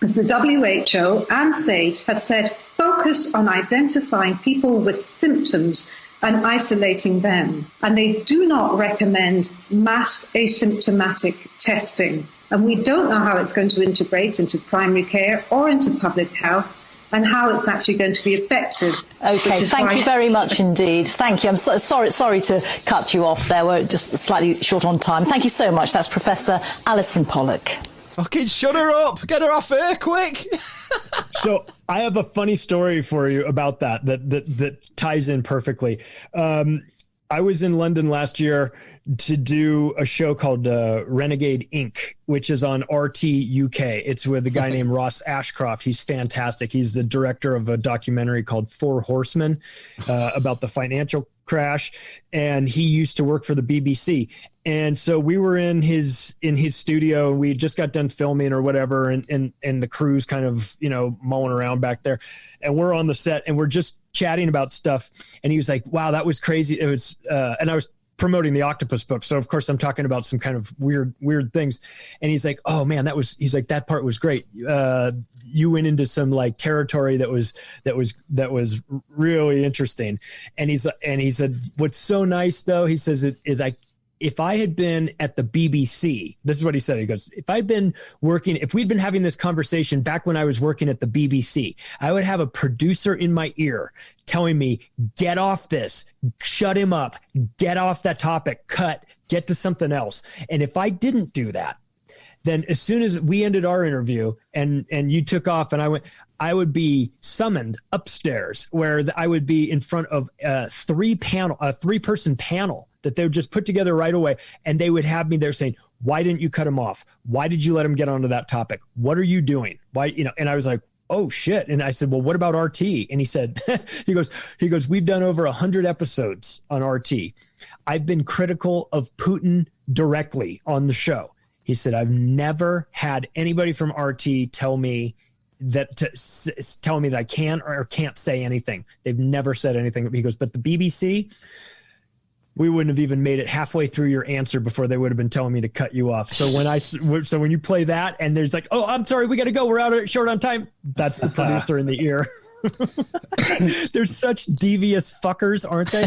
As the WHO and SAGE have said, focus on identifying people with symptoms and isolating them. And they do not recommend mass asymptomatic testing. And we don't know how it's going to integrate into primary care or into public health, and how it's actually going to be effective. Okay, thank you very much indeed. Thank you. I'm sorry to cut you off there. We're just slightly short on time. Thank you so much. That's Professor Alison Pollock. Fucking shut her up. Get her off here, quick. So I have a funny story for you about that ties in perfectly. I was in London last year to do a show called Renegade Inc., which is on RT UK. It's with a guy named Ross Ashcroft. He's fantastic. He's the director of a documentary called Four Horsemen about the financial crash, and he used to work for the BBC. And so we were in his studio, and we just got done filming or whatever, and the crew's kind of mulling around back there, and we're on the set and we're just chatting about stuff. And he was like, "Wow, that was crazy." It was, and I was promoting the Octopus book, so of course I'm talking about some kind of weird things. And he's like, "Oh man, he's like, that part was great. You went into some like territory that was really interesting." And he said, "What's so nice though," he says, if I had been at the BBC," this is what he said. He goes, if we'd been having this conversation back when I was working at the BBC, I would have a producer in my ear telling me, get off this, shut him up, get off that topic, cut, get to something else. And if I didn't do that, then as soon as we ended our interview and you took off and I would be summoned upstairs where I would be in front of a three-person panel that they would just put together right away. And they would have me there saying, why didn't you cut him off? Why did you let him get onto that topic? What are you doing? Why, and I was like, oh shit. And I said, well, what about RT? And he said, he goes, we've done over 100 episodes on RT. I've been critical of Putin directly on the show. He said, I've never had anybody from RT tell me that I can or can't say anything. They've never said anything. He goes, but the BBC, we wouldn't have even made it halfway through your answer before they would have been telling me to cut you off. So when you play that and there's like, oh, I'm sorry, we got to go, we're short on time, that's the producer in the ear. They're such devious fuckers, aren't they?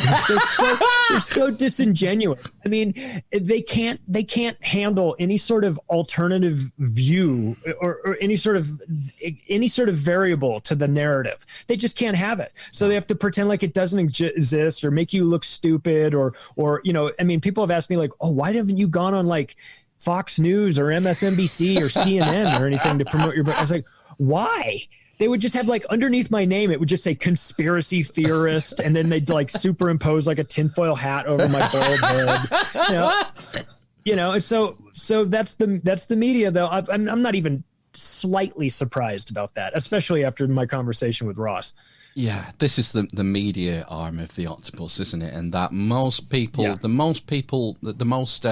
They're so disingenuous. I mean, they can't handle any sort of alternative view or any sort of variable to the narrative. They just can't have it. So they have to pretend like it doesn't exist or make you look stupid or I mean, people have asked me like, oh, why haven't you gone on like Fox News or MSNBC or CNN or anything to promote your book? I was like, why? they would just have like underneath my name, it would just say conspiracy theorist. And then they'd like superimpose like a tinfoil hat over my bald head, and so that's the media though. I'm not even slightly surprised about that, especially after my conversation with Ross. Yeah, this is the media arm of the octopus, isn't it? And that most people, the most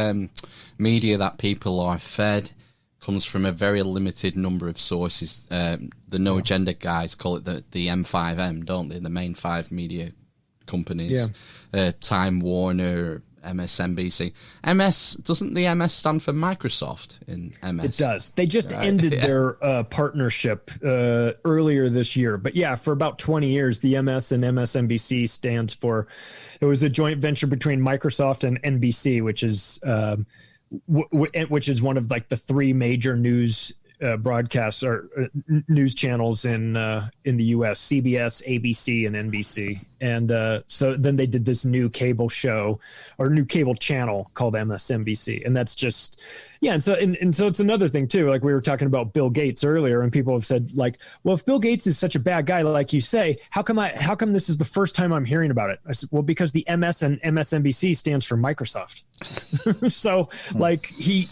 media that people are fed comes from a very limited number of sources. The no agenda guys call it the M5M, don't they? The main 5 media companies. Yeah. Time Warner, MSNBC. Doesn't the MS stand for Microsoft in MS? It does. They just ended their partnership earlier this year. But yeah, for about 20 years, the MS and MSNBC stands for, it was a joint venture between Microsoft and NBC, which is one of like the 3 major news broadcasts or news channels in the US: CBS, ABC, and NBC. And so then they did this new cable show or new cable channel called MSNBC, and that's just and so it's another thing too. Like we were talking about Bill Gates earlier, and people have said like, well, if Bill Gates is such a bad guy, like you say, how come this is the first time I'm hearing about it? I said, well, because the MS and MSNBC stands for Microsoft. So like he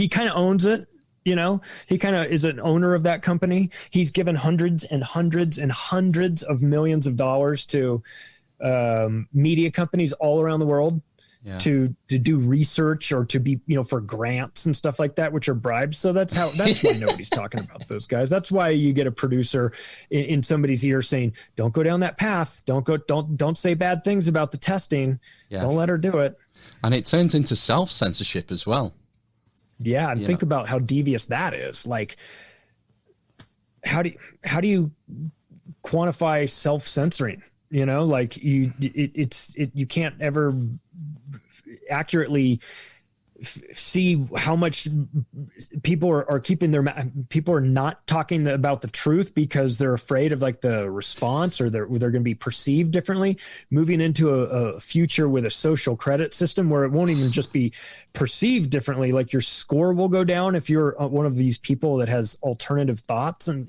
kind of owns it. He kind of is an owner of that company. He's given hundreds and hundreds and hundreds of millions of dollars to media companies all around the world to do research or to be, for grants and stuff like that, which are bribes. So that's why nobody's talking about those guys. That's why you get a producer in somebody's ear saying, don't go down that path. Don't say bad things about the testing. Yes. Don't let her do it. And it turns into self-censorship as well. Yeah, and think about how devious that is. Like, how do you quantify self-censoring? Like you can't ever accurately see how much people are keeping people are not talking about the truth because they're afraid of like the response, or they're going to be perceived differently, moving into a future with a social credit system where it won't even just be perceived differently. Like your score will go down if you're one of these people that has alternative thoughts. And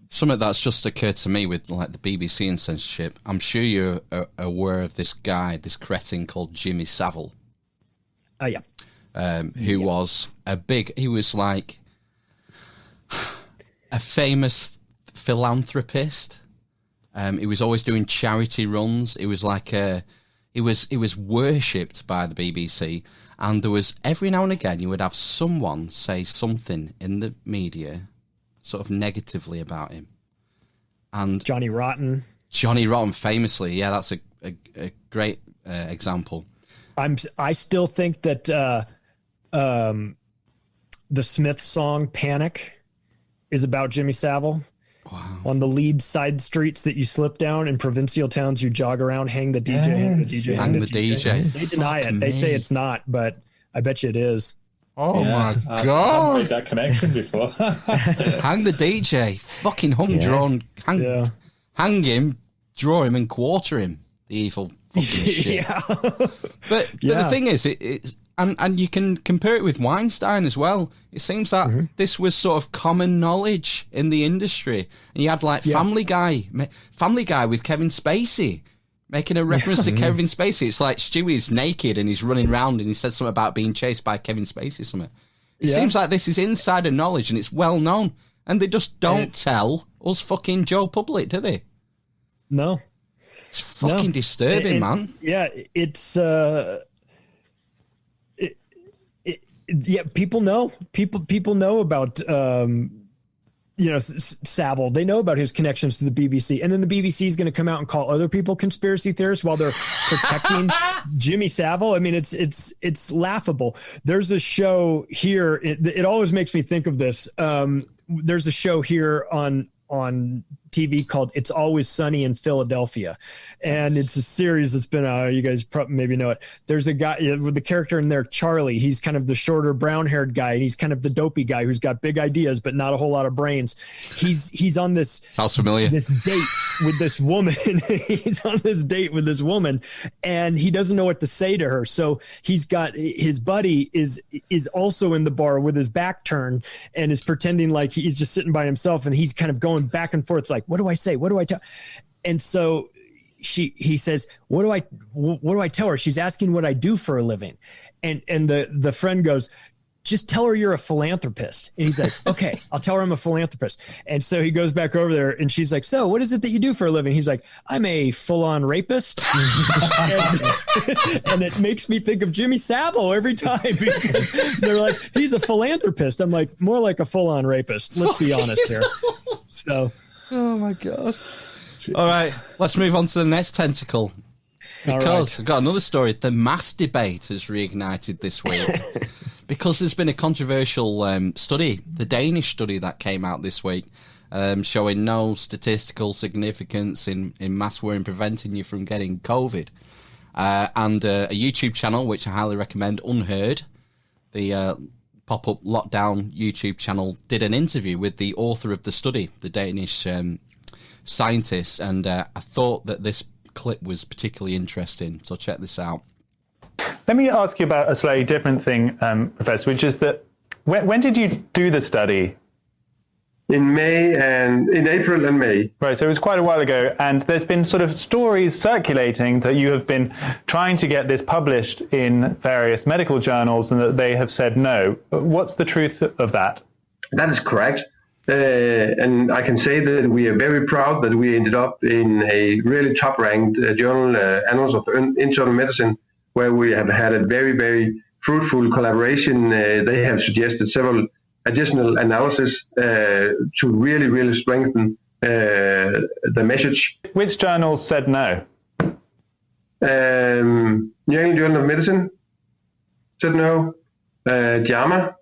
something that's just occurred to me with like the BBC and censorship. I'm sure you're aware of this guy, this cretin called Jimmy Savile. Yeah. Who was he was like a famous philanthropist. He was always doing charity runs. It was like he was worshipped by the BBC, and there was every now and again you would have someone say something in the media sort of negatively about him. And Johnny Rotten famously, that's a great example. I still think that the Smiths song Panic is about Jimmy Savile. Wow. On the lead side streets that you slip down, in provincial towns you jog around, hang the DJ, hang the DJ. They deny it. They say it's not, but I bet you it is. Oh my God. I haven't made that connection before. Hang the DJ. Fucking hang him, draw him and quarter him. The evil fucking shit. But the thing is, it's and you can compare it with Weinstein as well. It seems that this was sort of common knowledge in the industry. And you had like Family Guy with Kevin Spacey making a reference to Kevin Spacey. It's like Stewie's naked and he's running around and he said something about being chased by Kevin Spacey or something. It seems like this is insider knowledge and it's well known. And they just don't tell us fucking Joe Public, do they? No. It's fucking disturbing, man. Yeah, it's... people know. People know about Savile. They know about his connections to the BBC, and then the BBC is going to come out and call other people conspiracy theorists while they're protecting Jimmy Savile. I mean, it's laughable. There's a show here. It always makes me think of this. There's a show here on TV called It's Always Sunny in Philadelphia, and it's a series that's been you guys probably maybe know it. There's a guy with the character in there, Charlie. He's kind of the shorter brown-haired guy, and he's kind of the dopey guy who's got big ideas but not a whole lot of brains. He's on this sounds familiar this date with this woman. He's on this date with this woman, and he doesn't know what to say to her. So he's got his buddy is also in the bar with his back turned and is pretending like he's just sitting by himself, and he's kind of going back and forth like, like, what do I say? What do I tell? And so he says, what do I tell her? She's asking what I do for a living. And the friend goes, just tell her you're a philanthropist. And he's like, okay, I'll tell her I'm a philanthropist. And so he goes back over there and she's like, so what is it that you do for a living? He's like, I'm a full-on rapist. and it makes me think of Jimmy Savile every time because they're like, he's a philanthropist. I'm like, more like a full-on rapist. Let's be honest here. So. Oh my God. All right, let's move on to the next tentacle. Because I've got another story. The mass debate has reignited this week. Because there's been a controversial study, the Danish study that came out this week, showing no statistical significance in mass wearing preventing you from getting COVID. And a YouTube channel, which I highly recommend, Unheard, the pop-up lockdown YouTube channel, did an interview with the author of the study, the Danish scientist, and I thought that this clip was particularly interesting, so check this out. Let me ask you about a slightly different thing, Professor, which is that when did you do the study? In April and May. Right, so it was quite a while ago, and there's been sort of stories circulating that you have been trying to get this published in various medical journals and that they have said no. What's the truth of that? That is correct. And I can say that we are very proud that we ended up in a really top-ranked journal, Annals of Internal Medicine, where we have had a very, very fruitful collaboration. They have suggested several additional analysis to really, really strengthen the message. Which journals said no? New England Journal of Medicine said no. JAMA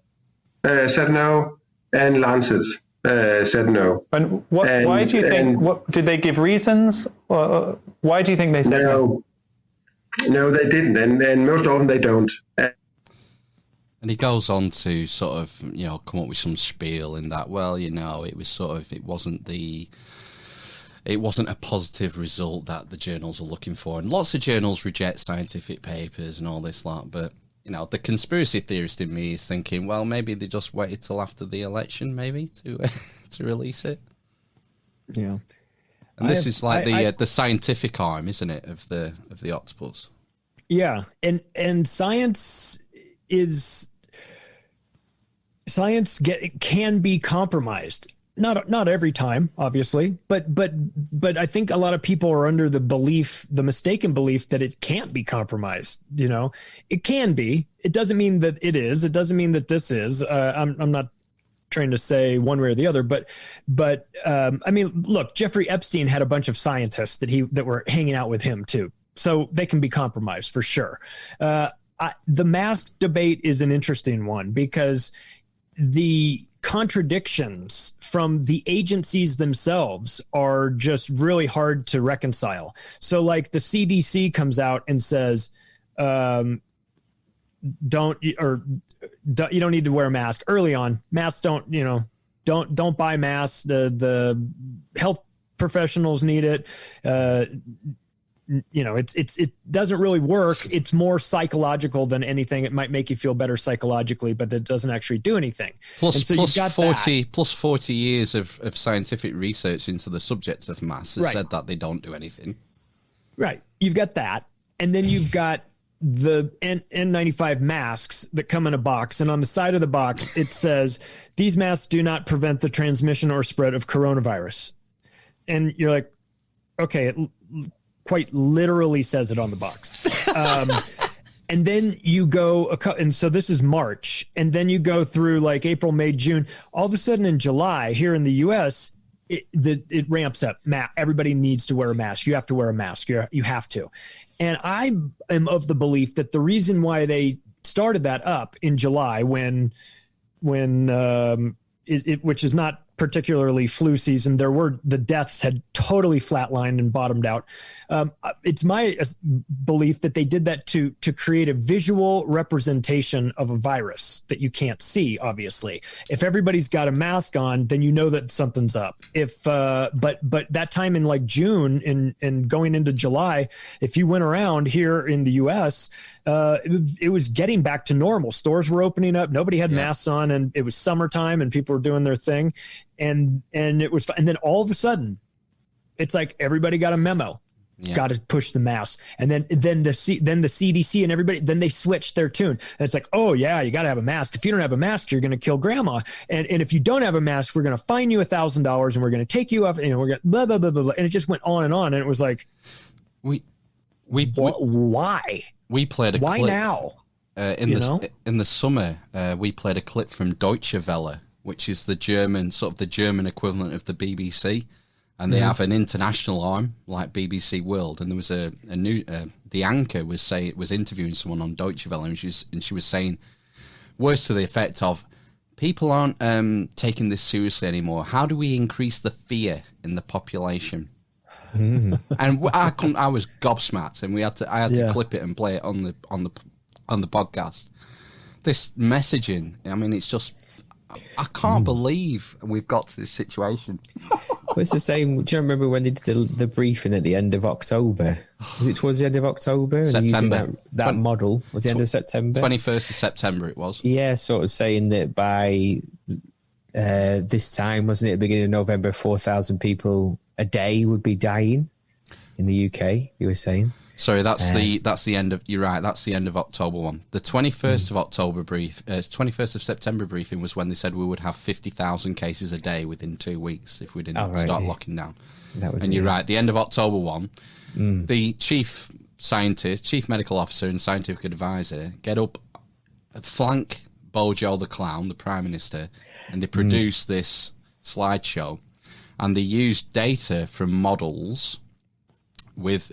said no. And Lancet said no. And why do you think? Did they give reasons? Or why do you think they said no? No, they didn't, and most often they don't. And he goes on to sort of, come up with some spiel in that, it wasn't a positive result that the journals are looking for. And lots of journals reject scientific papers and all this lot, but, the conspiracy theorist in me is thinking, well, maybe they just waited till after the election, maybe, to release it. Yeah. And this is like the scientific arm, isn't it, of the Octopus? Yeah, and science can be compromised. Not every time, obviously, but I think a lot of people are under the mistaken belief that it can't be compromised. It can be. It doesn't mean that it is. It doesn't mean that this is. I'm not trying to say one way or the other, but I mean, look, Jeffrey Epstein had a bunch of scientists that were hanging out with him too, so they can be compromised for sure. The mask debate is an interesting one because the contradictions from the agencies themselves are just really hard to reconcile. So like the CDC comes out and says, you don't need to wear a mask early on. Masks don't buy masks. The health professionals need it. It doesn't really work. It's more psychological than anything. It might make you feel better psychologically, but it doesn't actually do anything. Plus 40 years of scientific research into the subject of masks has said that they don't do anything. Right. You've got that. And then you've got the N95 masks that come in a box, and on the side of the box it says these masks do not prevent the transmission or spread of coronavirus. And you're like, okay, it quite literally says it on the box. And then you go, and so this is March, and then you go through like April, May, June. All of a sudden in July here in the US, it ramps up. Everybody needs to wear a mask. You have to wear a mask. You have to. And I am of the belief that the reason why they started that up in July when which is not particularly flu season, the deaths had totally flatlined and bottomed out. It's my belief that they did that to create a visual representation of a virus that you can't see, obviously. If everybody's got a mask on, then you know that something's up. But that time in like June and going into July, if you went around here in the US, it was getting back to normal. Stores were opening up. Nobody had masks on, and it was summertime and people were doing their thing. And it was, and then all of a sudden It's like everybody got a memo. Yeah. Got to push the mask, and then the CDC and everybody, then they switched their tune. And it's like, oh yeah, you got to have a mask. If you don't have a mask, you're going to kill grandma. And if you don't have a mask, we're going to fine you $1,000, and we're going to take you off. And we're going to blah blah blah blah blah. And it just went on, and it was like, why? We played a why clip, now? In the summer, we played a clip from Deutsche Welle, which is the German equivalent of the BBC. And they have an international arm like BBC World, and there was the anchor was interviewing someone on Deutsche Welle, and she was saying words to the effect of, people aren't taking this seriously anymore. How do we increase the fear in the population? And I was gobsmacked, and I had to clip it and play it on the podcast. This messaging, I mean, it's just, I can't believe we've got to this situation. Well, it's the same. Do you remember when they did the briefing at the end of October? Was it towards the end of October? September. That model was the end of September. 21st of September it was. Yeah, sort of saying that by this time, wasn't it, at the beginning of November, 4,000 people a day would be dying in the UK, you were saying? Sorry, that's the end of. You're right. That's the end of October one. The 21st of October 21st of September briefing was when they said we would have 50,000 cases a day within 2 weeks if we didn't start locking down. And you're right. The end of October one, the chief medical officer, and scientific advisor get up, flank Bojo the clown, the prime minister, and they produce this slideshow, and they used data from models with.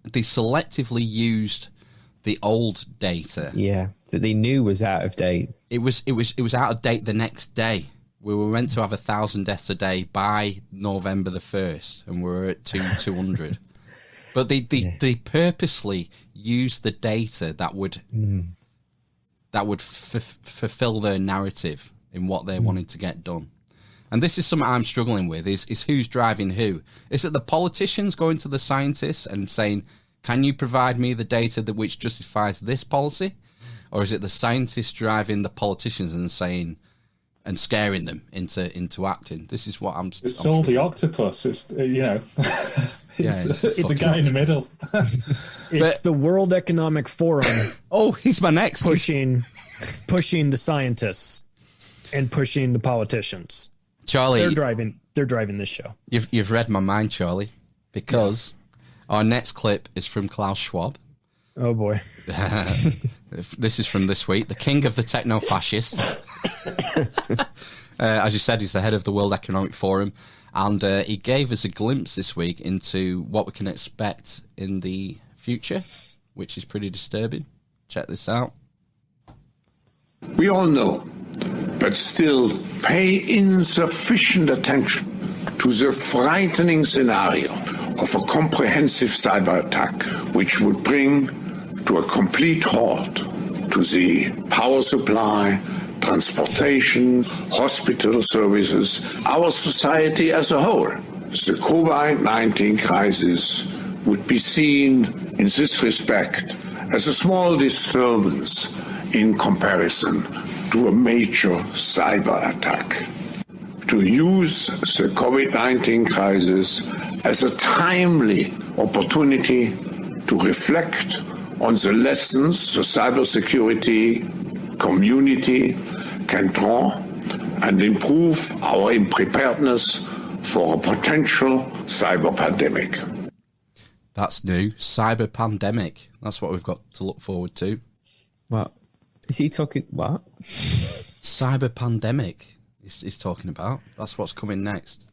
They selectively used the old data. Yeah, that they knew was out of date. It was out of date the next day. We were meant to have 1,000 deaths a day by November the 1st, and we were at 200. But they purposely used the data that would fulfill their narrative in what they wanted to get done. And this is something I'm struggling with, is who's driving who? Is it the politicians going to the scientists and saying, can you provide me the data which justifies this policy? Or is it the scientists driving the politicians and saying, and scaring them into acting? This is what It's all the octopus. It's, it's a guy in the middle. It's the World Economic Forum. Oh, he's my next. Pushing the scientists and pushing the politicians. Charlie, they're driving this show. You've read my mind, Charlie, because our next clip is from Klaus Schwab. Oh boy. This is from this week. The king of the techno-fascists. As you said, he's the head of the World Economic Forum, and he gave us a glimpse this week into what we can expect in the future, which is pretty disturbing. Check this out. We all know, but still pay insufficient attention to the frightening scenario of a comprehensive cyber attack, which would bring to a complete halt to the power supply, transportation, hospital services, our society as a whole. The COVID-19 crisis would be seen in this respect as a small disturbance in comparison to a major cyber attack. To use the COVID-19 crisis as a timely opportunity to reflect on the lessons the cybersecurity community can draw and improve our preparedness for a potential cyber pandemic. That's new. Cyber pandemic. That's what we've got to look forward to. What? Is he talking what? Cyber pandemic he's talking about. That's what's coming next.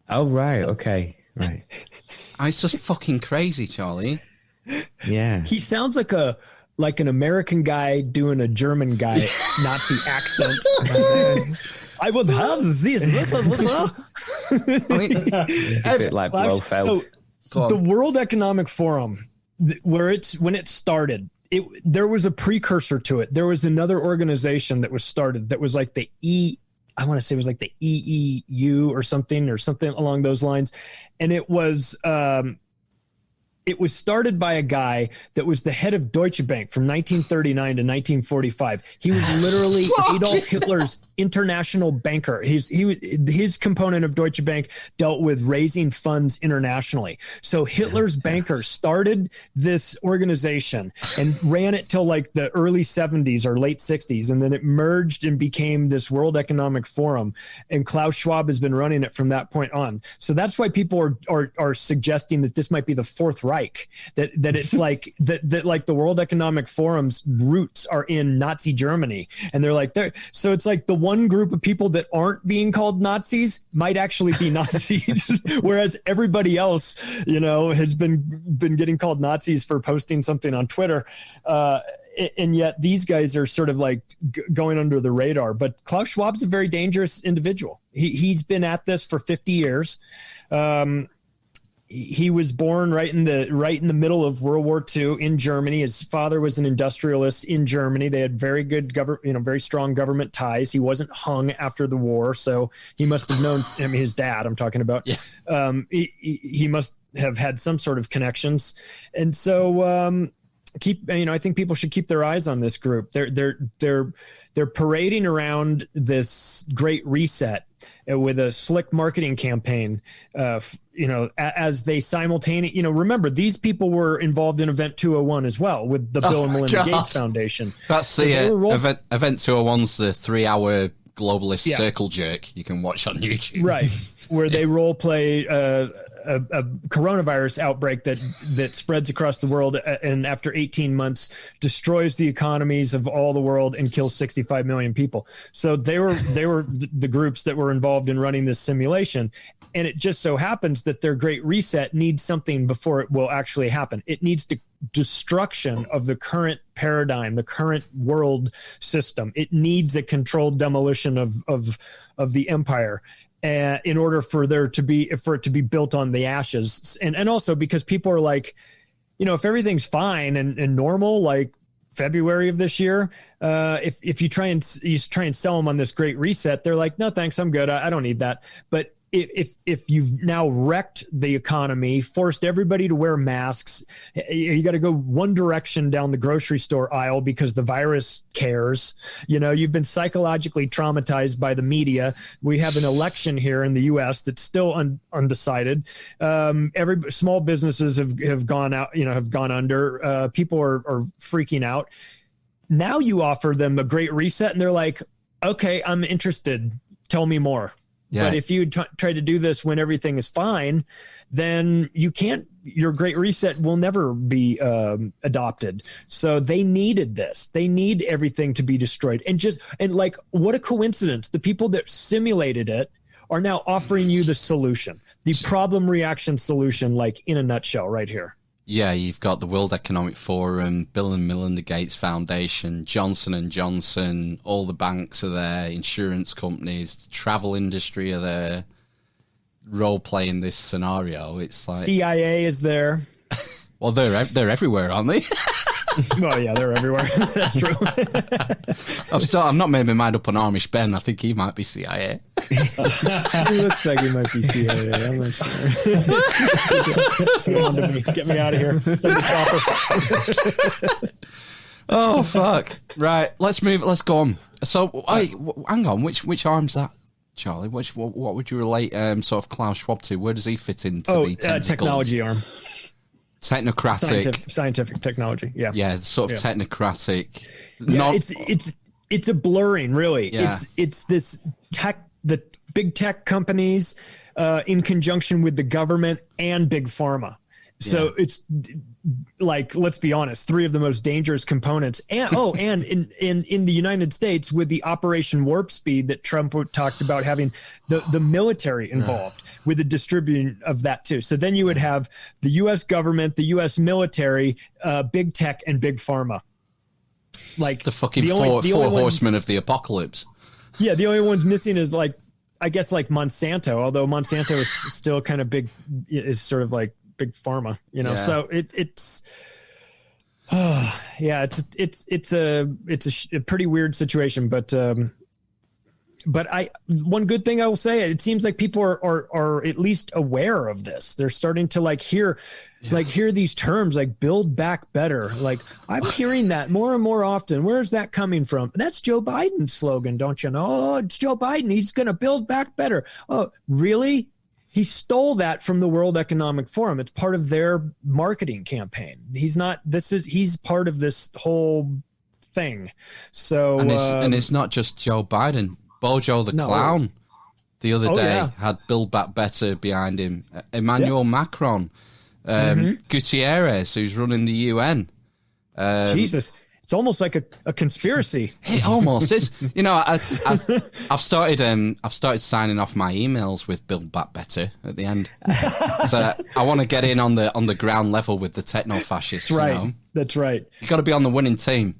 Oh, right. Okay. Right. It's just fucking crazy, Charlie. Yeah. He sounds like an American guy doing a German guy Nazi accent. I would have this. I mean, a bit like Blofeld. So the World Economic Forum, when it started, there was a precursor to it. There was another organization that was started that was like the I want to say it was like the EEU or something along those lines. And it was started by a guy that was the head of Deutsche Bank from 1939 to 1945. He was literally Adolf Hitler's international banker. His component of Deutsche Bank dealt with raising funds internationally. So Hitler's banker started this organization and ran it till like the early 70s or late 60s, and then it merged and became this World Economic Forum. And Klaus Schwab has been running it from that point on. So that's why people are suggesting that this might be the Fourth Reich. That it's like that like the World Economic Forum's roots are in Nazi Germany, and they're like there. So it's like the one group of people that aren't being called Nazis might actually be Nazis, whereas everybody else, has been getting called Nazis for posting something on Twitter, and yet these guys are sort of like going under the radar. But Klaus Schwab's a very dangerous individual. He's been at this for 50 years. He was born right in the middle of World War II in Germany. His father was an industrialist in Germany. They had very good very strong government ties. He wasn't hung after the war, so he must have known. I mean, his dad, I'm talking about. Yeah. He must have had some sort of connections, and so I think people should keep their eyes on this group. They're parading around this Great Reset with a slick marketing campaign, as they simultaneously, remember, these people were involved in Event 201 as well with the Bill and Melinda Gates Foundation. That's so Event 201's the 3-hour globalist circle jerk you can watch on YouTube. Right, where they role play a coronavirus outbreak that spreads across the world, and after 18 months destroys the economies of all the world and kills 65 million people. So they were the groups that were involved in running this simulation. And it just so happens that their Great Reset needs something before it will actually happen. It needs destruction of the current paradigm, the current world system. It needs a controlled demolition of the empire. In order for it to be built on the ashes, and also because people are like, if everything's fine and normal, like February of this year, if you try and sell them on this Great Reset, they're like, no thanks, I'm good, I don't need that. But if you've now wrecked the economy, forced everybody to wear masks, you got to go one direction down the grocery store aisle because the virus cares. You've been psychologically traumatized by the media. We have an election here in the U.S. that's still undecided. Every small businesses have gone out, have gone under. People are freaking out. Now you offer them a Great Reset, and they're like, "Okay, I'm interested. Tell me more." Yeah. But if you try to do this when everything is fine, then you can't. Your Great Reset will never be adopted. So they needed this. They need everything to be destroyed. And like, what a coincidence! The people that simulated it are now offering you the solution, the problem reaction solution, like in a nutshell, right here. Yeah, you've got the World Economic Forum, Bill and Melinda Gates Foundation, Johnson & Johnson, all the banks are there, insurance companies, the travel industry are there, role-playing this scenario. It's like... CIA is there. Well, they're everywhere, aren't they? Well, yeah, they're everywhere. That's true. I've not made my mind up on Amish Ben. I think he might be CIA. He looks like he might be CIA. I'm not sure. Get me out of here. Oh, fuck. Right, let's move. Let's go on. So, hang on. Which arm's that, Charlie? What would you relate sort of Klaus Schwab to? Where does he fit into the technology arm? Technocratic, scientific technology. Yeah, sort of technocratic. Yeah, it's a blurring, really. Yeah. It's this the big tech companies in conjunction with the government and big pharma. So it's like, let's be honest, three of the most dangerous components. And in the United States, with the Operation Warp Speed that Trump talked about, having the military involved with the distributing of that too. So then you would have the U.S. government, the U.S. military, big tech, and big pharma. Like the fucking four horsemen of the apocalypse. Yeah, the only ones missing is like Monsanto, although Monsanto is still kind of big, is sort of like big pharma, So it's a pretty weird situation, but But one good thing I will say, it seems like people are at least aware of this. They're starting to hear these terms like build back better. Like I'm hearing that more and more often. Where's that coming from? That's Joe Biden's slogan, don't you know? Oh, it's Joe Biden. He's going to build back better. Oh, really? He stole that from the World Economic Forum. It's part of their marketing campaign. He's part of this whole thing. So, and it's not just Joe Biden. Bojo the clown the other day had Build Back Better behind him. Emmanuel Macron, Gutierrez, who's running the UN. Jesus, it's almost like a conspiracy. It almost is. You know, I've started signing off my emails with Build Back Better at the end. So I want to get in on the ground level with the techno-fascists. That's right. You know? That's right. You got to be on the winning team.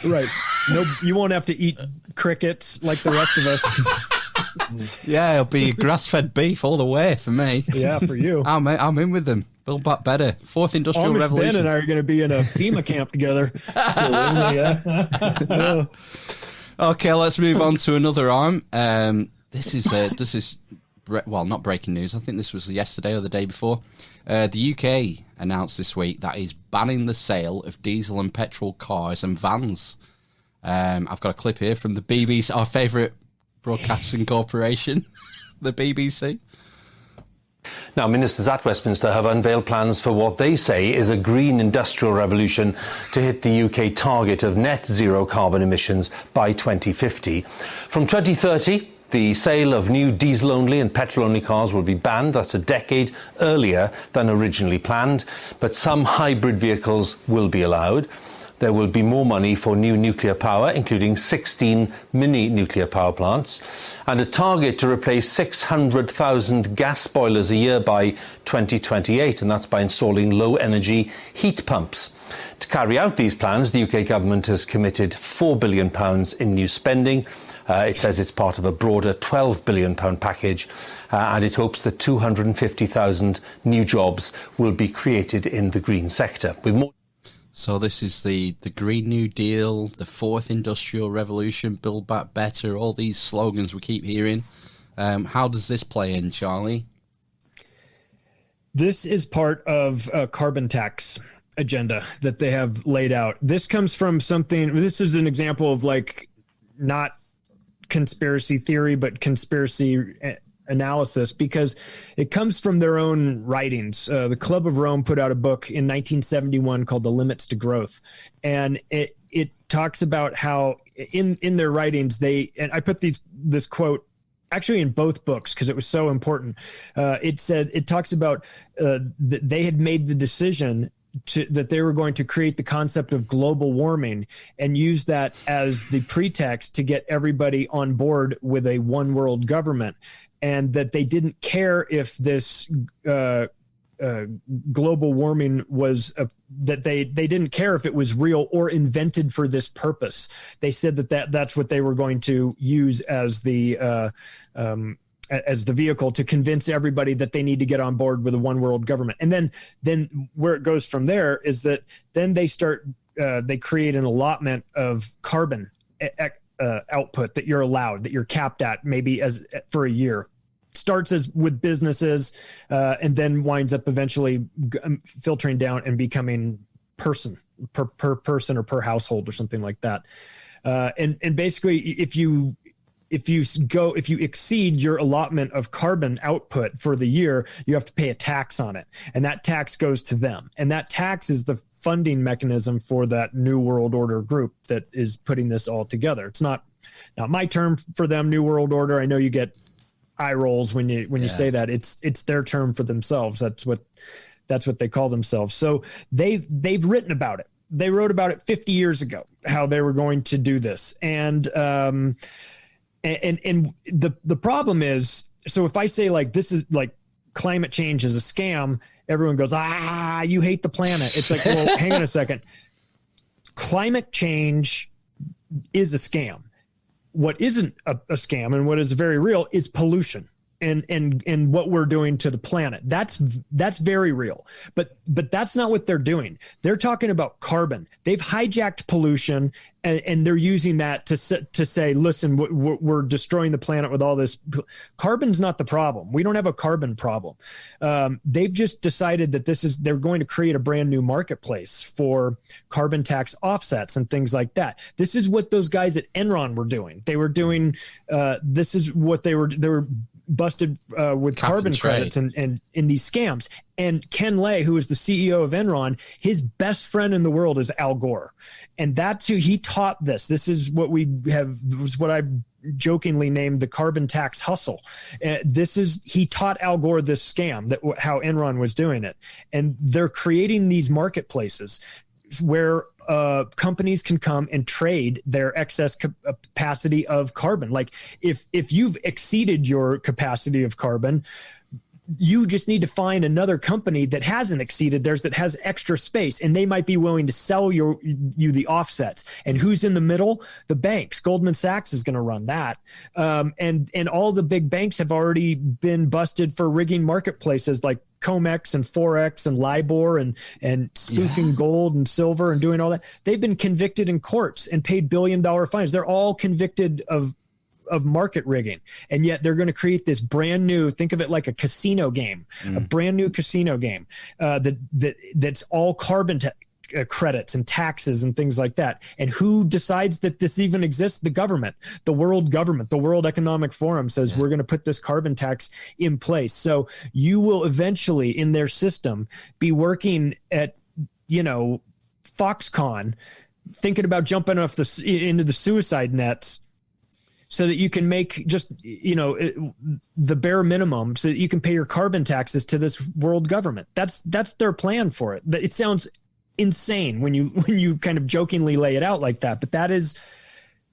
Right. No, you won't have to eat crickets like the rest of us. Yeah, it'll be grass-fed beef all the way for me. Yeah, for you. I'm in with them. Build Back Better. Fourth Industrial Revolution. Ben and I are going to be in a FEMA camp together. Okay, let's move on to another arm. This is not breaking news. I think this was yesterday or the day before. The UK announced this week that is banning the sale of diesel and petrol cars and vans. I've got a clip here from the BBC, our favourite broadcasting corporation, the BBC. Now, ministers at Westminster have unveiled plans for what they say is a green industrial revolution to hit the UK target of net zero carbon emissions by 2050. From 2030, the sale of new diesel-only and petrol-only cars will be banned. That's a decade earlier than originally planned. But some hybrid vehicles will be allowed. There will be more money for new nuclear power, including 16 mini-nuclear power plants, and a target to replace 600,000 gas boilers a year by 2028, and that's by installing low-energy heat pumps. To carry out these plans, the UK government has committed £4 billion in new spending. It says it's part of a broader £12 billion package, and it hopes that 250,000 new jobs will be created in the green sector. With more. So this is the Green New Deal, the Fourth Industrial Revolution, Build Back Better, all these slogans we keep hearing. How does this play in, Charlie? This is part of a carbon tax agenda that they have laid out. This comes from something, this is an example of not conspiracy theory, but conspiracy analysis, because it comes from their own writings. The Club of Rome put out a book in 1971 called The Limits to Growth. And it talks about how in their writings, and I put this quote actually in both books because it was so important. It talks about they had made the decision that they were going to create the concept of global warming and use that as the pretext to get everybody on board with a one world government, and that they didn't care if this global warming was that they didn't care if it was real or invented for this purpose. They said that's what they were going to use as the vehicle to convince everybody that they need to get on board with a one world government. And then where it goes from there is that then they create an allotment of carbon output that you're allowed, that you're capped at maybe for a year. Starts with businesses and then winds up eventually filtering down and becoming per person or per household or something like that. And basically if you exceed your allotment of carbon output for the year, you have to pay a tax on it. And that tax goes to them. And that tax is the funding mechanism for that New World Order group that is putting this all together. It's not my term for them, New World Order. I know you get eye rolls when you say that. It's their term for themselves. That's what they call themselves. So they've written about it. They wrote about it 50 years ago, how they were going to do this. And the problem is, so if I say this is climate change is a scam, everyone goes, you hate the planet. It's like, well, hang on a second. Climate change is a scam. What isn't a scam and what is very real is pollution. and what we're doing to the planet. That's very real. But that's not what they're doing. They're talking about carbon. They've hijacked pollution, and they're using that to say, listen, we're destroying the planet with all this. Carbon's not the problem. We don't have a carbon problem. They've just decided that they're going to create a brand new marketplace for carbon tax offsets and things like that. This is what those guys at Enron were doing. They were doing, this is what they were busted with carbon credits and in these scams. And Ken Lay, who is the CEO of Enron, his best friend in the world is Al Gore. And that's who he taught this. This is what what I've jokingly named the carbon tax hustle. He taught Al Gore this scam, how Enron was doing it. And they're creating these marketplaces where companies can come and trade their excess capacity of carbon. Like if you've exceeded your capacity of carbon, you just need to find another company that hasn't exceeded theirs, that has extra space, and they might be willing to sell you the offsets. And who's in the middle? The banks. Goldman Sachs is going to run that. And all the big banks have already been busted for rigging marketplaces like COMEX and Forex and LIBOR and spoofing gold and silver and doing all that. They've been convicted in courts and paid billion-dollar fines. They're all convicted of market rigging, and yet they're going to create this brand new, think of it like a casino game, a brand new casino game that's all carbon credits and taxes and things like that. And who decides that this even exists? The government, the World Economic Forum says we're going to put this carbon tax in place. So you will eventually, in their system, be working at, Foxconn, thinking about jumping off into the suicide nets, so that you can make just, the bare minimum so that you can pay your carbon taxes to this world government. That's their plan for it. It sounds insane when you kind of jokingly lay it out like that, but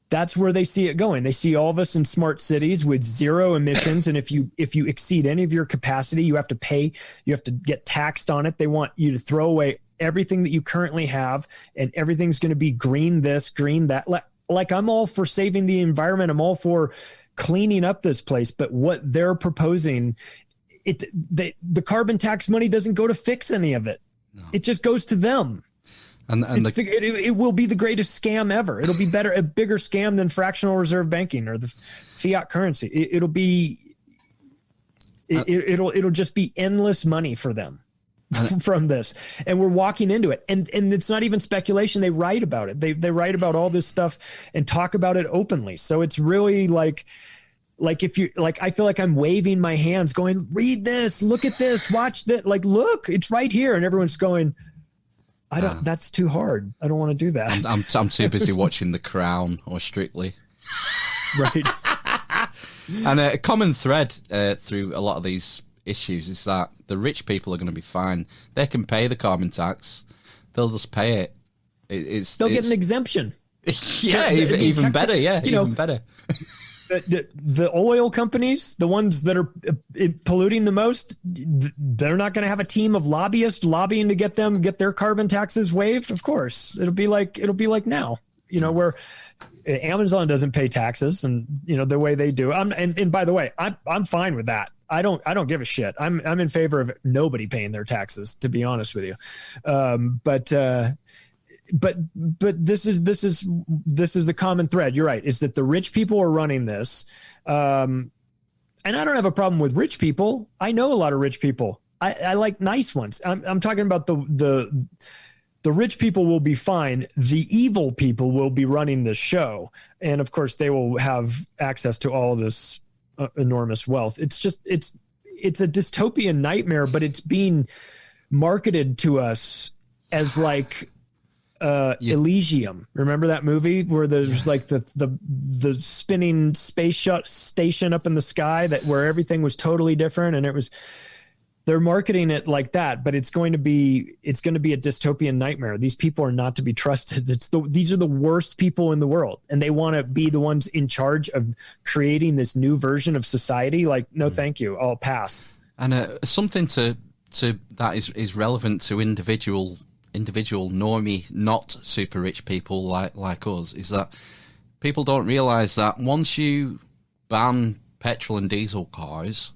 that's where they see it going. They see all of us in smart cities with zero emissions. And if you exceed any of your capacity, you have to pay, you have to get taxed on it. They want you to throw away everything that you currently have, and everything's going to be green this, green that. Like, I'm all for saving the environment. I'm all for cleaning up this place. But what they're proposing, the carbon tax money doesn't go to fix any of it. No. It just goes to them. And it will be the greatest scam ever. It'll be a bigger scam than fractional reserve banking or the fiat currency. It'll just be endless money for them. From this, and we're walking into it, and it's not even speculation. They write about it. They write about all this stuff and talk about it openly. So it's really like if you I feel like I'm waving my hands, going, "Read this, look at this, watch that. Like, look, it's right here," and everyone's going, "I don't. That's too hard. I don't want to do that. I'm too busy watching The Crown or Strictly." Right. And a common thread through a lot of these issues is that the rich people are going to be fine. They can pay the carbon tax. They'll just pay it. They'll get an exemption. Yeah, even better. Yeah, even better. The oil companies, the ones that are polluting the most, they're not going to have a team of lobbyists lobbying to get their carbon taxes waived. Of course, it'll be like now, where Amazon doesn't pay taxes, and the way they do. And by the way, I'm fine with that. I don't give a shit. I'm in favor of nobody paying their taxes, to be honest with you. But this is the common thread. You're right. Is that the rich people are running this. And I don't have a problem with rich people. I know a lot of rich people. I like nice ones. I'm talking about the rich people will be fine. The evil people will be running this show. And of course they will have access to all this enormous wealth. It's a dystopian nightmare, but it's being marketed to us as like Elysium. Remember that movie where there's like the spinning space station up in the sky where everything was totally different, and they're marketing it like that, but it's going to be a dystopian nightmare. These people are not to be trusted. These are the worst people in the world, and they want to be the ones in charge of creating this new version of society. Like, no, thank you. I'll pass. And something to that is relevant to individual normie, not super rich people like us, is that people don't realize that once you ban petrol and diesel cars,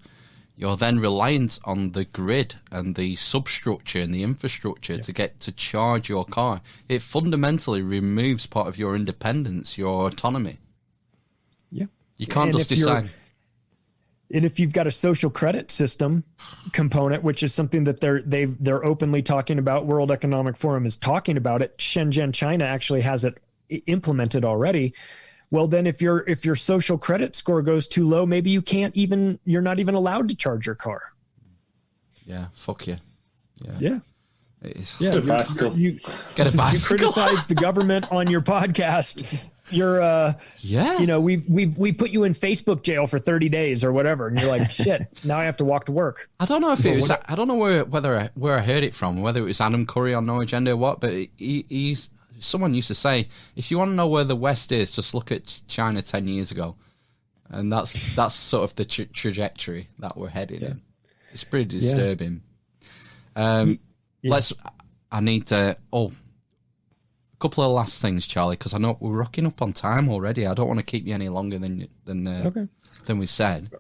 you're then reliant on the grid and the substructure and the infrastructure to get to charge your car. It fundamentally removes part of your independence, your autonomy. Yeah. You can't just decide. And if you've got a social credit system component, which is something that they're openly talking about, World Economic Forum is talking about it. Shenzhen, China actually has it implemented already. Well, then if your social credit score goes too low, maybe you're not even allowed to charge your car. Yeah, fuck you. Yeah. Get a bicycle. You criticize the government on your podcast. You're we put you in Facebook jail for 30 days or whatever, and you're like, shit, now I have to walk to work. I don't know if it was. I don't know where I heard it from, whether it was Adam Curry on No Agenda or what, but he's someone used to say, if you want to know where the West is, just look at China 10 years ago, and that's sort of the trajectory that we're heading in. It's pretty disturbing. I need to. A couple of last things, Charlie, because I know we're rocking up on time already. I don't want to keep you any longer than we said.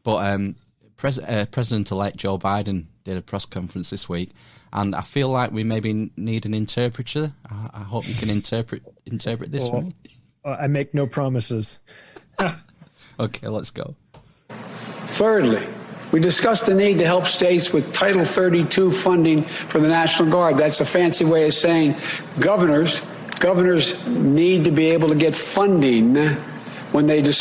But President-elect Joe Biden did a press conference this week, and I feel like we maybe need an interpreter. I hope you can interpret this for me. I make no promises. Okay, let's go. Thirdly, we discussed the need to help states with Title 32 funding for the National Guard. That's a fancy way of saying governors need to be able to get funding when they need to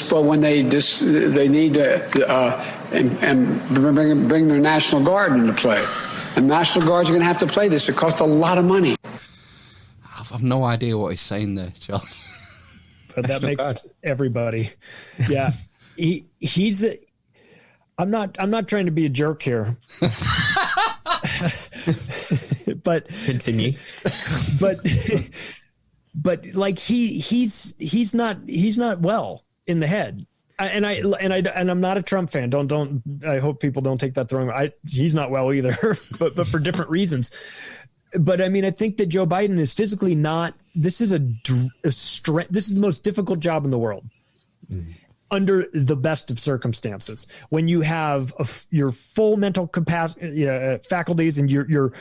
bring their National Guard into play. And National Guards are going to have to play this. It costs a lot of money. I've no idea what he's saying there, Charlie. But that makes everybody. Yeah, he's. I'm not trying to be a jerk here. But continue. But like he's not well in the head. And I'm not a Trump fan. Don't I hope people don't take that the wrong way. He's not well either, but for different reasons. But I mean, I think that Joe Biden is physically not. This is this is the most difficult job in the world. Mm-hmm. Under the best of circumstances, when you have your full mental capacity, faculties, and you're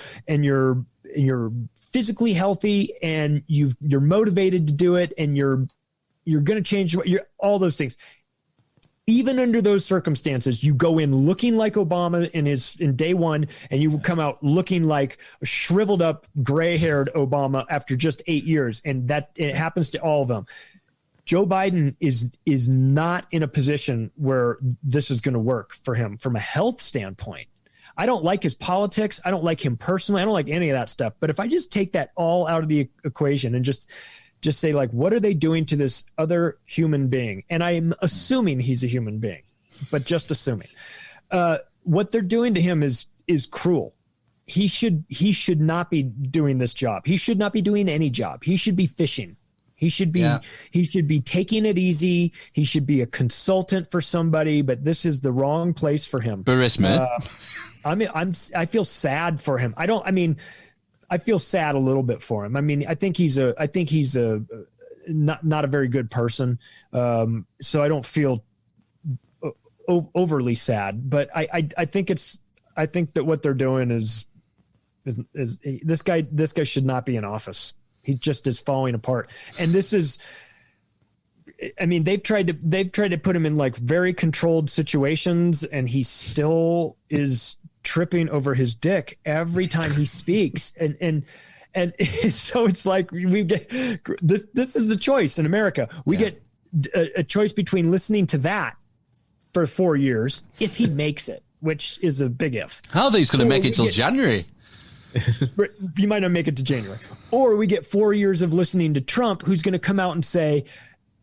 physically healthy, and you're motivated to do it, and you're going to change all those things. Even under those circumstances, you go in looking like Obama in day one, and you will come out looking like a shriveled up, gray-haired Obama after just 8 years, and that it happens to all of them. Joe Biden is not in a position where this is going to work for him from a health standpoint. I don't like his politics. I don't like him personally. I don't like any of that stuff. But if I just take that all out of the equation and just say, like, what are they doing to this other human being? And I'm assuming he's a human being, but just assuming. What they're doing to him is cruel. He should not be doing this job. He should not be doing any job. He should be fishing. He should be taking it easy. He should be a consultant for somebody, but this is the wrong place for him. Boris, man. I feel sad for him. I feel sad a little bit for him. I mean, I think he's not a very good person. So I don't feel overly sad, but I think that what they're doing is this guy should not be in office. He just is falling apart. And this is, I mean, they've tried to put him in like very controlled situations, and he still is tripping over his dick every time he speaks. And so it's like we get this is a choice in America. We get a choice between listening to that for 4 years if he makes it, which is a big if. How are these going to make it till January? You might not make it to January. Or we get 4 years of listening to Trump, who's going to come out and say,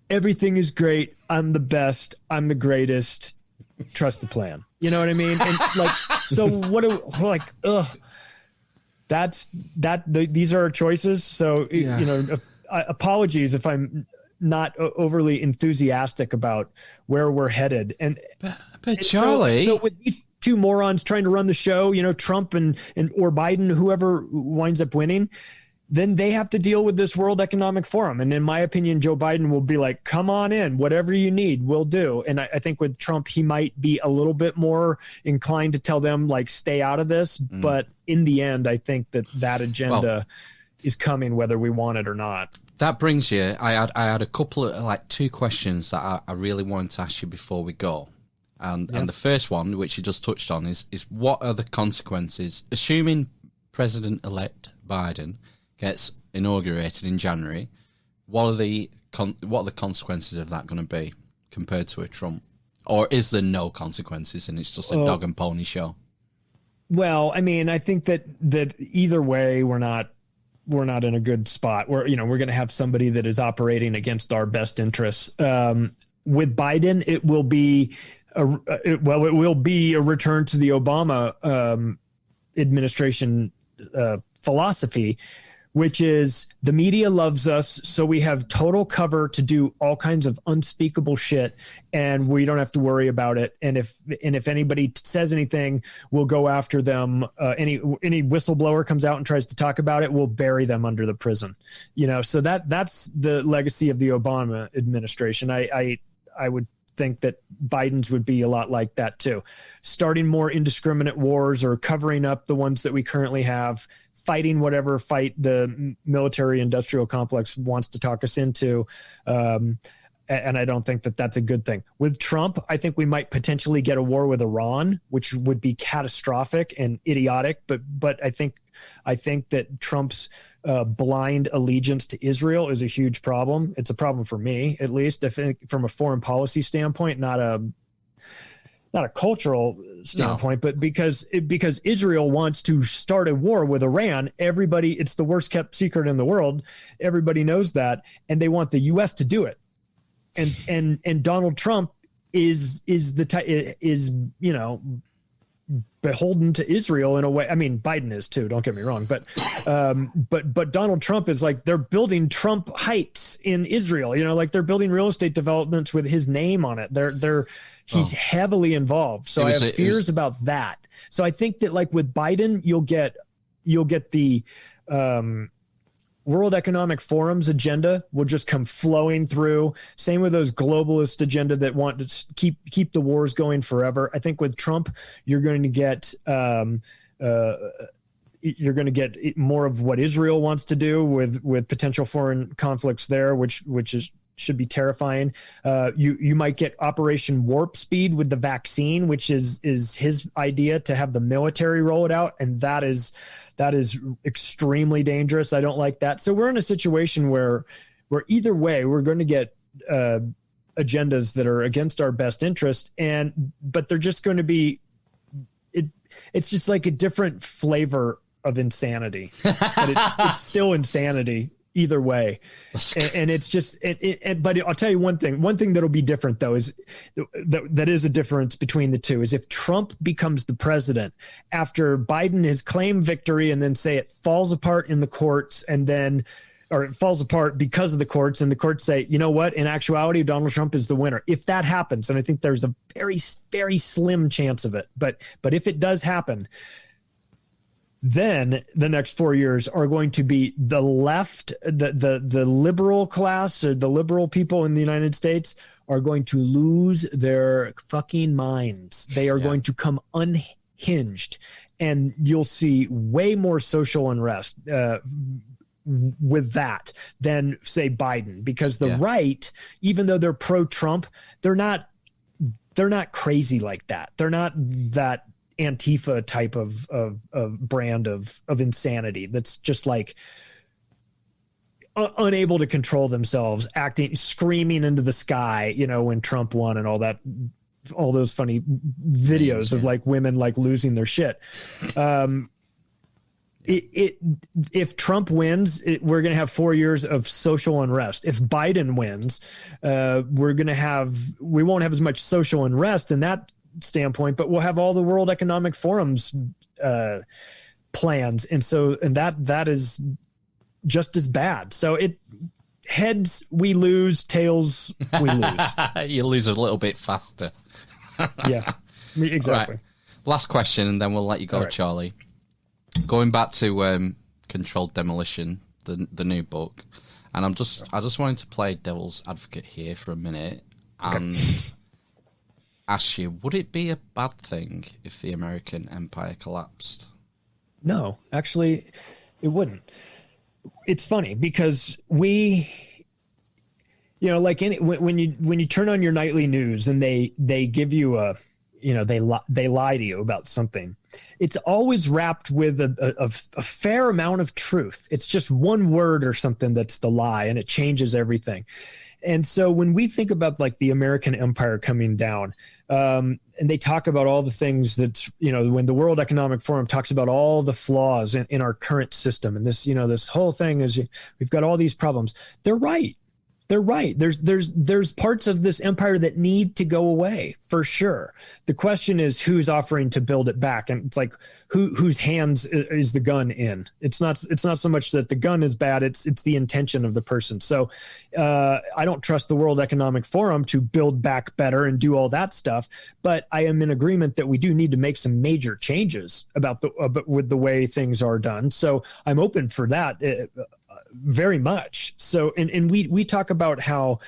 everything is great. I'm the best. I'm the greatest. Trust the plan. You know what I mean? And like, so these are our choices. So, apologies if I'm not overly enthusiastic about where we're headed. But Charlie, so with these two morons trying to run the show, Trump and or Biden, whoever winds up winning, then they have to deal with this World Economic Forum. And in my opinion, Joe Biden will be like, come on in, whatever you need, we'll do. And I think with Trump, he might be a little bit more inclined to tell them, like, stay out of this. But in the end, I think that agenda is coming whether we want it or not. That brings you, I had a couple of, like, 2 questions that I really wanted to ask you before we go. And the first one, which you just touched on, is what are the consequences, assuming President-elect Biden gets inaugurated in January, what are the consequences of that going to be compared to a Trump? Or is there no consequences and it's just a dog and pony show? Well, I mean, I think that either way, we're not in a good spot. We're going to have somebody that is operating against our best interests. With Biden, it will be a return to the Obama administration philosophy, which is the media loves us, so we have total cover to do all kinds of unspeakable shit, and we don't have to worry about it. And if anybody says anything, we'll go after them. Any whistleblower comes out and tries to talk about it, we'll bury them under the prison. So that's the legacy of the Obama administration. I would think that Biden's would be a lot like that too. Starting more indiscriminate wars or covering up the ones that we currently have, fighting whatever fight the military industrial complex wants to talk us into. And I don't think that that's a good thing. With Trump, I think we might potentially get a war with Iran, which would be catastrophic and idiotic. But I think that Trump's blind allegiance to Israel is a huge problem. It's a problem for me, at least. I think from a foreign policy standpoint, not a cultural standpoint, but because Israel wants to start a war with Iran. It's the worst kept secret in the world. Everybody knows that, and they want the U.S. to do it. And Donald Trump is beholden to Israel in a way. I mean, Biden is too, don't get me wrong, but Donald Trump is like, they're building Trump Heights in Israel, like they're building real estate developments with his name on it. He's heavily involved. So I have fears about that. So I think that, like, with Biden, you'll get the World Economic Forum's agenda will just come flowing through. Same with those globalist agenda that want to keep the wars going forever. I think with Trump, you're going to get more of what Israel wants to do with potential foreign conflicts there, which should be terrifying. You might get Operation Warp Speed with the vaccine, which is his idea to have the military roll it out, and that is extremely dangerous. I don't like that. So we're in a situation where either way, we're going to get agendas that are against our best interest, but they're just going to be it's just like a different flavor of insanity, but it's still insanity either way. And it's just, but I'll tell you one thing that'll be different though, is that is a difference between the two, is if Trump becomes the president after Biden has claimed victory and then say it falls apart in the courts or it falls apart because of the courts, and the courts say, you know what, in actuality, Donald Trump is the winner. If that happens, and I think there's a very, very slim chance of it, but if it does happen, then the next 4 years are going to be the left, the liberal class, or the liberal people in the United States are going to lose their fucking minds. They are going to come unhinged, and you'll see way more social unrest with that than, say, Biden, because the right, even though they're pro-Trump, they're not crazy like that. They're not that Antifa type of brand of insanity that's just like unable to control themselves, screaming into the sky, when Trump won and all those funny videos of like women like losing their shit. If Trump wins, we're going to have 4 years of social unrest. If Biden wins, we won't have as much social unrest in that standpoint, but we'll have all the World Economic Forum's plans, and that is just as bad. So heads we lose, tails we lose. You lose a little bit faster. Yeah, exactly. Right. Last question, and then we'll let you go, right. Charlie. Going back to controlled demolition, the new book, and I just wanted to play devil's advocate here for a minute and ask you: would it be a bad thing if the American empire collapsed? No, actually, it wouldn't. It's funny because we, like when you turn on your nightly news and they give you a, they lie to you about something. It's always wrapped with a fair amount of truth. It's just one word or something that's the lie, and it changes everything. And so when we think about like the American empire coming down, and they talk about all the things that, when the World Economic Forum talks about all the flaws in our current system, and this, this whole thing is we've got all these problems. They're right. They're right. There's parts of this empire that need to go away for sure. The question is who's offering to build it back, and it's like whose hands is the gun in. It's not so much that the gun is bad. It's the intention of the person. So I don't trust the World Economic Forum to build back better and do all that stuff. But I am in agreement that we do need to make some major changes with the way things are done. So I'm open for that. Very much so. And we talk about how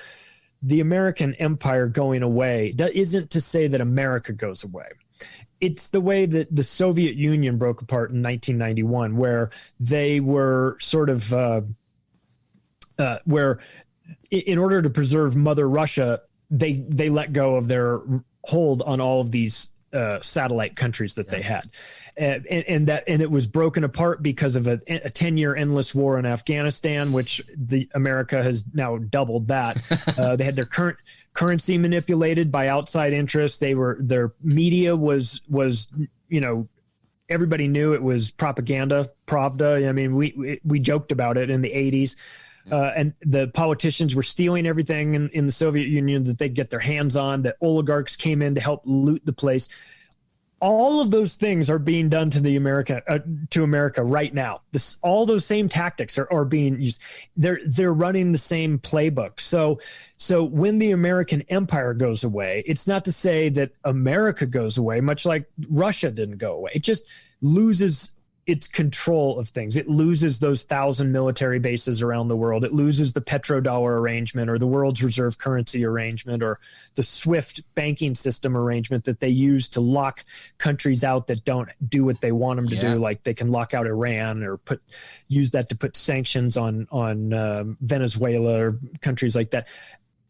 the American empire going away isn't to say that America goes away. It's the way that the Soviet Union broke apart in 1991, where they were sort of where in order to preserve Mother Russia, they let go of their hold on all of these satellite countries that they had. And it was broken apart because of a 10-year endless war in Afghanistan, which the America has now doubled that. They had their current currency manipulated by outside interests. Their media was everybody knew it was propaganda, Pravda. I mean, we joked about it in the 80s. And the politicians were stealing everything in the Soviet Union that they'd get their hands on. The oligarchs came in to help loot the place. All of those things are being done to America right now. All those same tactics are being used. They're running the same playbook. So when the American empire goes away, it's not to say that America goes away, much like Russia didn't go away. It just loses its control of things. It loses those 1,000 military bases around the world. It loses the petrodollar arrangement or the world's reserve currency arrangement or the SWIFT banking system arrangement that they use to lock countries out that don't do what they want them to do. Like they can lock out Iran or use that to put sanctions on Venezuela or countries like that.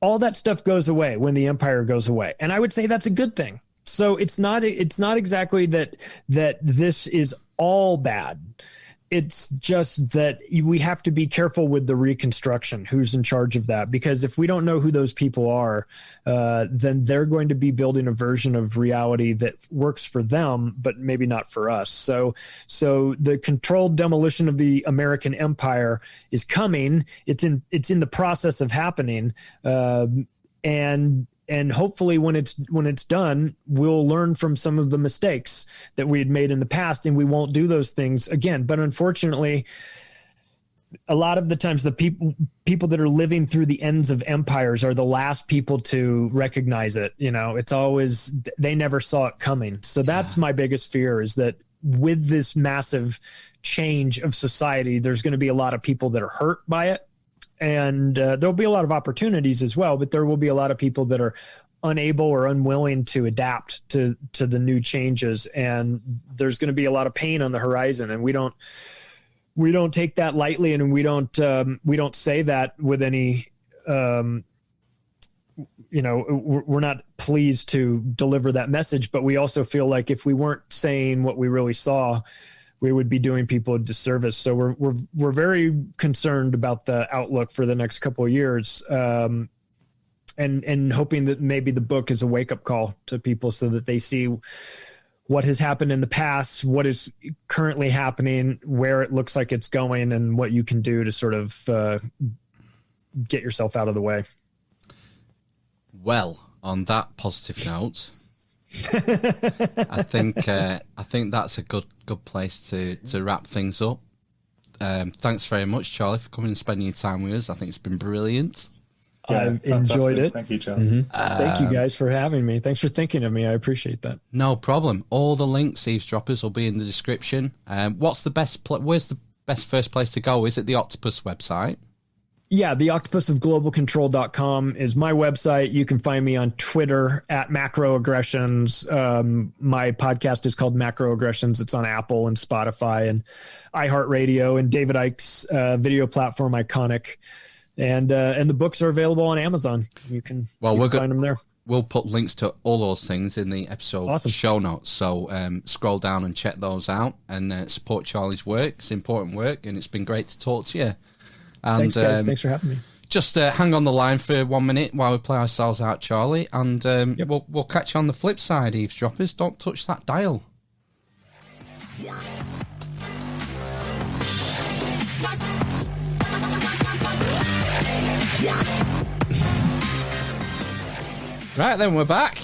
All that stuff goes away when the empire goes away. And I would say that's a good thing. So it's not exactly that this is all bad. It's just that we have to be careful with the reconstruction, who's in charge of that, because if we don't know who those people are, then they're going to be building a version of reality that works for them, but maybe not for us. So the controlled demolition of the American empire is coming. It's in the process of happening. And hopefully when it's done, we'll learn from some of the mistakes that we had made in the past, and we won't do those things again. But unfortunately, a lot of the times the people that are living through the ends of empires are the last people to recognize it. It's always, they never saw it coming. So that's my biggest fear, is that with this massive change of society, there's going to be a lot of people that are hurt by it. And there'll be a lot of opportunities as well, but there will be a lot of people that are unable or unwilling to adapt to the new changes. And there's going to be a lot of pain on the horizon. And we don't take that lightly. And we don't say that with any, we're not pleased to deliver that message, but we also feel like if we weren't saying what we really saw, we would be doing people a disservice. So we're very concerned about the outlook for the next couple of years, and hoping that maybe the book is a wake up call to people so that they see what has happened in the past, what is currently happening, where it looks like it's going, and what you can do to sort of get yourself out of the way. Well, on that positive note, I think that's a good place to wrap things up. Thanks very much, Charlie, for coming and spending your time with us. I think it's been brilliant. I've enjoyed it. Thank you, Charlie. Thank you guys for having me. Thanks for thinking of me. I appreciate that. No problem. All the links, Eavesdroppers, will be in the description. What's the best? Where's the best first place to go? Is it the Octopus website? Yeah, the octopusofglobalcontrol.com is my website. You can find me on Twitter at Macroaggressions. My podcast is called Macroaggressions. It's on Apple and Spotify and iHeartRadio and David Icke's video platform, Iconic. And the books are available on Amazon. You can find them there. We'll put links to all those things in the episode show notes. So scroll down and check those out and support Charlie's work. It's important work, and it's been great to talk to you. And, thanks, guys. Thanks for having me. Just hang on the line for 1 minute while we play ourselves out, Charlie, and we'll catch you on the flip side, eavesdroppers. Don't touch that dial. Right, then we're back.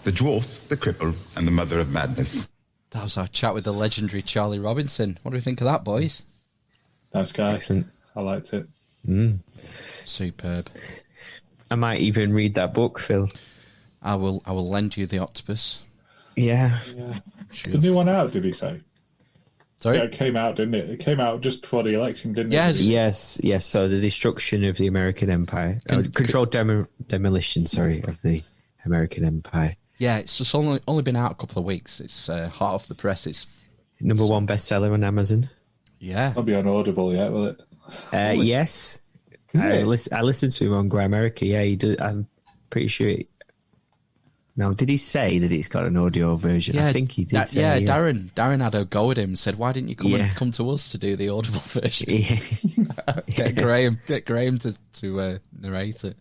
The dwarf, the cripple, and the mother of madness. That was our chat with the legendary Charlie Robinson. What do we think of that, boys? Nice guy. Excellent. I liked it. Superb. I might even read that book, Phil. I will lend you the Octopus. Yeah. The new one out, did he say? Sorry? Yeah, it came out, didn't it? It came out just before the election, didn't it? Yes. So the destruction of the American Empire. Controlled demolition, of the American Empire. Yeah, it's just only been out a couple of weeks. It's hot off the press. It's number one bestseller on Amazon. Yeah. It'll be on Audible yet, will it? Yes. I listened to him on Grimerica. Yeah, he does. I'm pretty sure. Now, did he say that it's got an audio version? Yeah, I think he did. Darren had a go at him and said, "Why didn't you come to us to do the Audible version?" Get Graham to narrate it.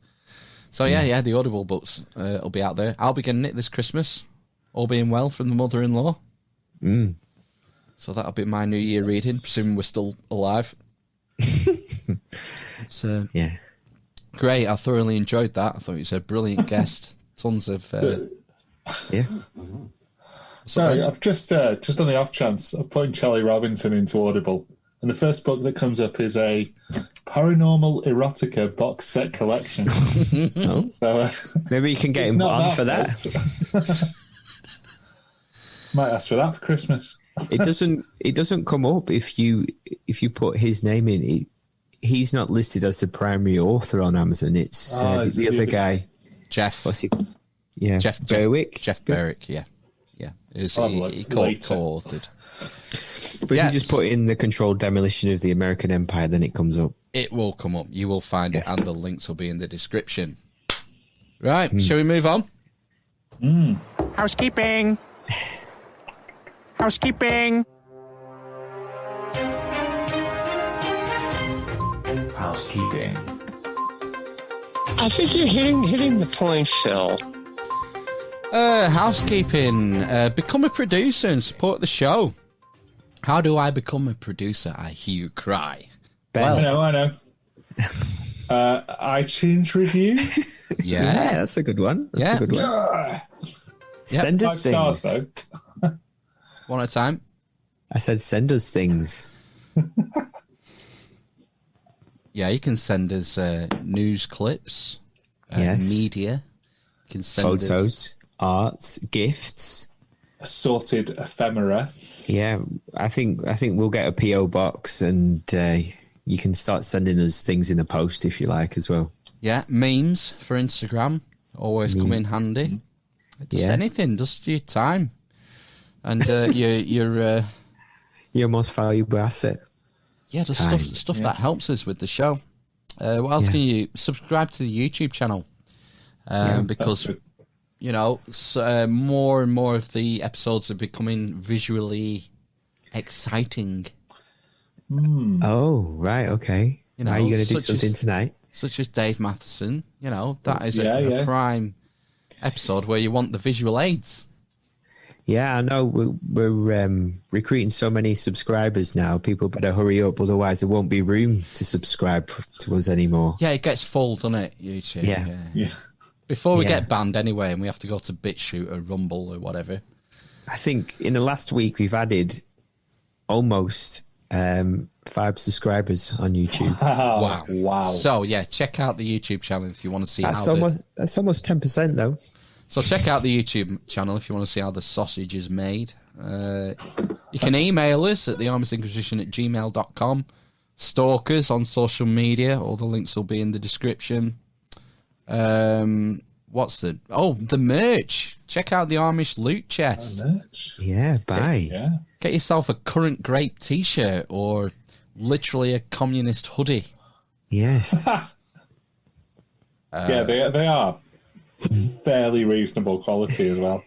So the Audible books will be out there. I'll be getting it this Christmas, all being well, from the mother-in-law. So that'll be my New Year reading, presuming we're still alive. It's great. I thoroughly enjoyed that. I thought he was a brilliant guest. Tons of Sorry, I've just on the off chance of putting Charlie Robinson into Audible, and the first book that comes up is a paranormal erotica box set collection. So maybe you can get him on for that. Might ask for that for Christmas. It doesn't come up if you put his name in. He's not listed as the primary author on Amazon. It's the other guy, Jeff. What's he? Yeah, Jeff Berwick. Jeff Berwick. Yeah. He co-authored. But if you just put in the controlled demolition of the American Empire, then it comes up. It will come up. You will find it, and the links will be in the description. Right. Shall we move on? Housekeeping. Housekeeping. I think you're hitting the point, Phil. Housekeeping. Become a producer and support the show. How do I become a producer? I hear you cry. I know. iTunes review. Yeah, that's a good one. That's a good one. Send us things. Stars, one at a time. I said send us things. Yeah, you can send us news clips, media. You can send photos, arts, gifts, assorted ephemera. Yeah, I think we'll get a PO box, and you can start sending us things in the post if you like as well. Yeah, memes for Instagram always come in handy. Just anything, just your time, and your most valuable asset. Yeah, just stuff that helps us with the show. What else can you subscribe to the YouTube channel? Because more and more of the episodes are becoming visually exciting. Oh, right, okay. Are you going to do something tonight? Such as Dave Matheson. That is a prime episode where you want the visual aids. Yeah, I know. We're recruiting so many subscribers now. People better hurry up, otherwise there won't be room to subscribe to us anymore. Yeah, it gets full, doesn't it, YouTube? Yeah. Before we get banned anyway, and we have to go to BitChute or Rumble or whatever. I think in the last week we've added almost 5 subscribers on YouTube. Wow. So, check out the YouTube channel if you want to see that's almost 10%, though. So check out the YouTube channel if you want to see how the sausage is made. You can email us at thearmousedinquisition@gmail.com. Stalkers on social media. All the links will be in the description. The merch. Check out the Amish loot chest. Yeah, buy. Get yourself a Current Grape t-shirt or literally a communist hoodie. Yes. They are fairly reasonable quality as well.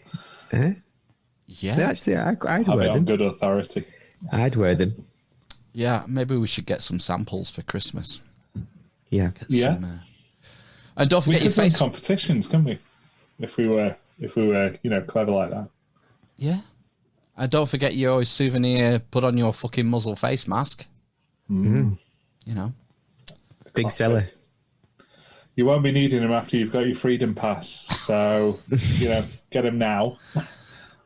Yeah. Actually, I'd Have wear it on them. good authority. I'd wear them. Yeah, maybe we should get some samples for Christmas. Yeah. And don't forget we your could run face competitions, couldn't we? If we were, clever like that. Yeah. And don't forget your souvenir, put on your fucking muzzle face mask. Mm. You know. Big seller. You won't be needing them after you've got your freedom pass. So, get them now.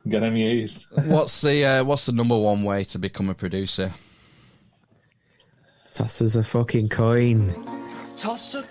Get them used. What's the number one way to become a producer? Toss us a fucking coin. Toss a